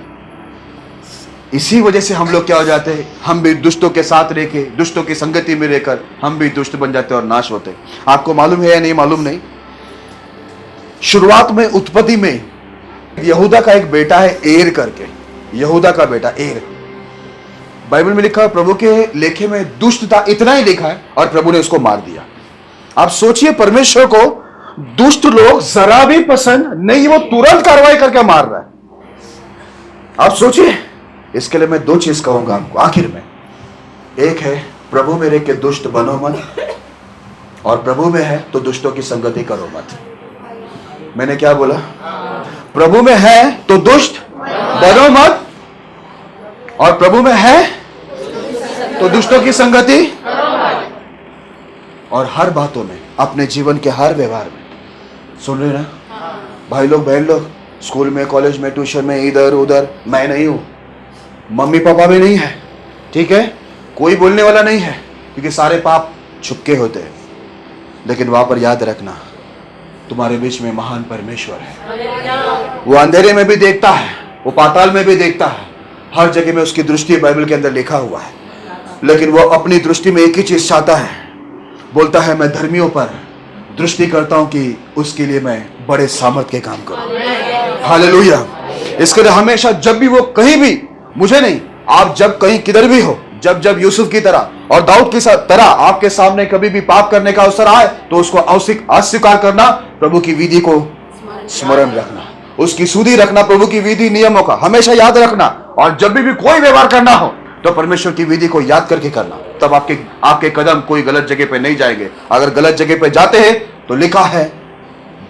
इसी वजह से हम लोग क्या हो जाते हैं? हम भी दुष्टों के साथ रह के, दुष्टों की संगति में रहकर हम भी दुष्ट बन जाते हैं और नाश होते हैं। आपको मालूम है या नहीं मालूम नहीं, शुरुआत में उत्पत्ति में यहूदा का एक बेटा है एर करके, यहूदा का बेटा एर। बाइबल में लिखा है, प्रभु के लेखे में दुष्टता इतना ही लिखा है और प्रभु ने उसको मार दिया। आप सोचिए, परमेश्वर को दुष्ट लोग जरा भी पसंद नहीं, वो तुरंत कार्रवाई करके मार रहा है। आप सोचिए। इसके लिए मैं दो चीज कहूंगा आपको आखिर में। एक है, प्रभु में रह के दुष्ट बनो मत, और प्रभु में है तो दुष्टों की संगति करो मत। मैंने क्या बोला? प्रभु में है तो दुष्ट बनो मत, और प्रभु में है तो दुष्टों की संगति, और हर बातों में, अपने जीवन के हर व्यवहार में। सुन रहे ना भाई लोग, बहन लोग, स्कूल में, कॉलेज में, ट्यूशन में, इधर उधर, मैं नहीं हूं, मम्मी पापा भी नहीं है, ठीक है, कोई बोलने वाला नहीं है, क्योंकि सारे पाप छुपके होते हैं। लेकिन वहां पर याद रखना, तुम्हारे बीच में महान परमेश्वर है। वो अंधेरे में भी देखता है, वो पाताल में भी देखता है, हर जगह में उसकी दृष्टि बाइबल के अंदर लिखा हुआ है। लेकिन वो अपनी दृष्टि में एक ही चीज चाहता है, बोलता है मैं धर्मियों पर दृष्टि करता हूं कि उसके लिए मैं बड़े सामर्थ के काम करूं। हालेलुया। इसके लिए हमेशा जब भी वो कहीं भी, मुझे नहीं, आप जब कहीं किधर भी हो, जब जब यूसुफ की तरह और दाऊद की तरह आपके सामने कभी भी पाप करने का अवसर आए, तो उसको अस्वीकार करना, प्रभु की विधि को स्मरण रखना, उसकी सुधि रखना, प्रभु की विधि नियमों का हमेशा याद रखना। और जब भी कोई व्यवहार करना हो तो परमेश्वर की विधि को याद करके करना, तब आपके कदम कोई गलत जगह पे नहीं जाएंगे। अगर गलत जगह पे जाते हैं तो लिखा है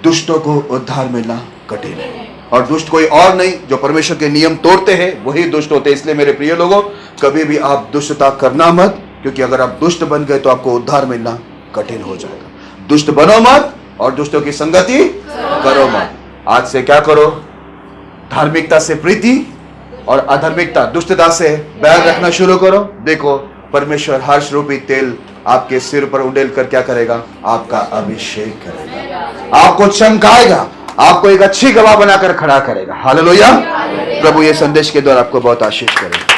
दुष्टों को उद्धार मिलना कठिन है, और दुष्ट कोई और नहीं, जो परमेश्वर के नियम तोड़ते हैं वही दुष्ट होते हैं। इसलिए मेरे प्रिय लोगों, कभी भी आप दुष्टता करना मत, क्योंकि अगर आप दुष्ट बन गए तो आपको उद्धार मिलना कठिन हो जाएगा। दुष्ट बनो मत और दुष्टों की संगति करो मत। आज से क्या करो? धार्मिकता से प्रीति और अधार्मिकता, दुष्टता से बैर रखना शुरू करो। देखो, परमेश्वर हर्ष रूपी तेल आपके सिर पर उंडेल कर क्या करेगा? आपका अभिषेक करेगा, आपको चमकाएगा, आपको एक अच्छी गवाह बनाकर खड़ा करेगा। हालेलुया। प्रभु ये संदेश के द्वारा आपको बहुत आशीष करे।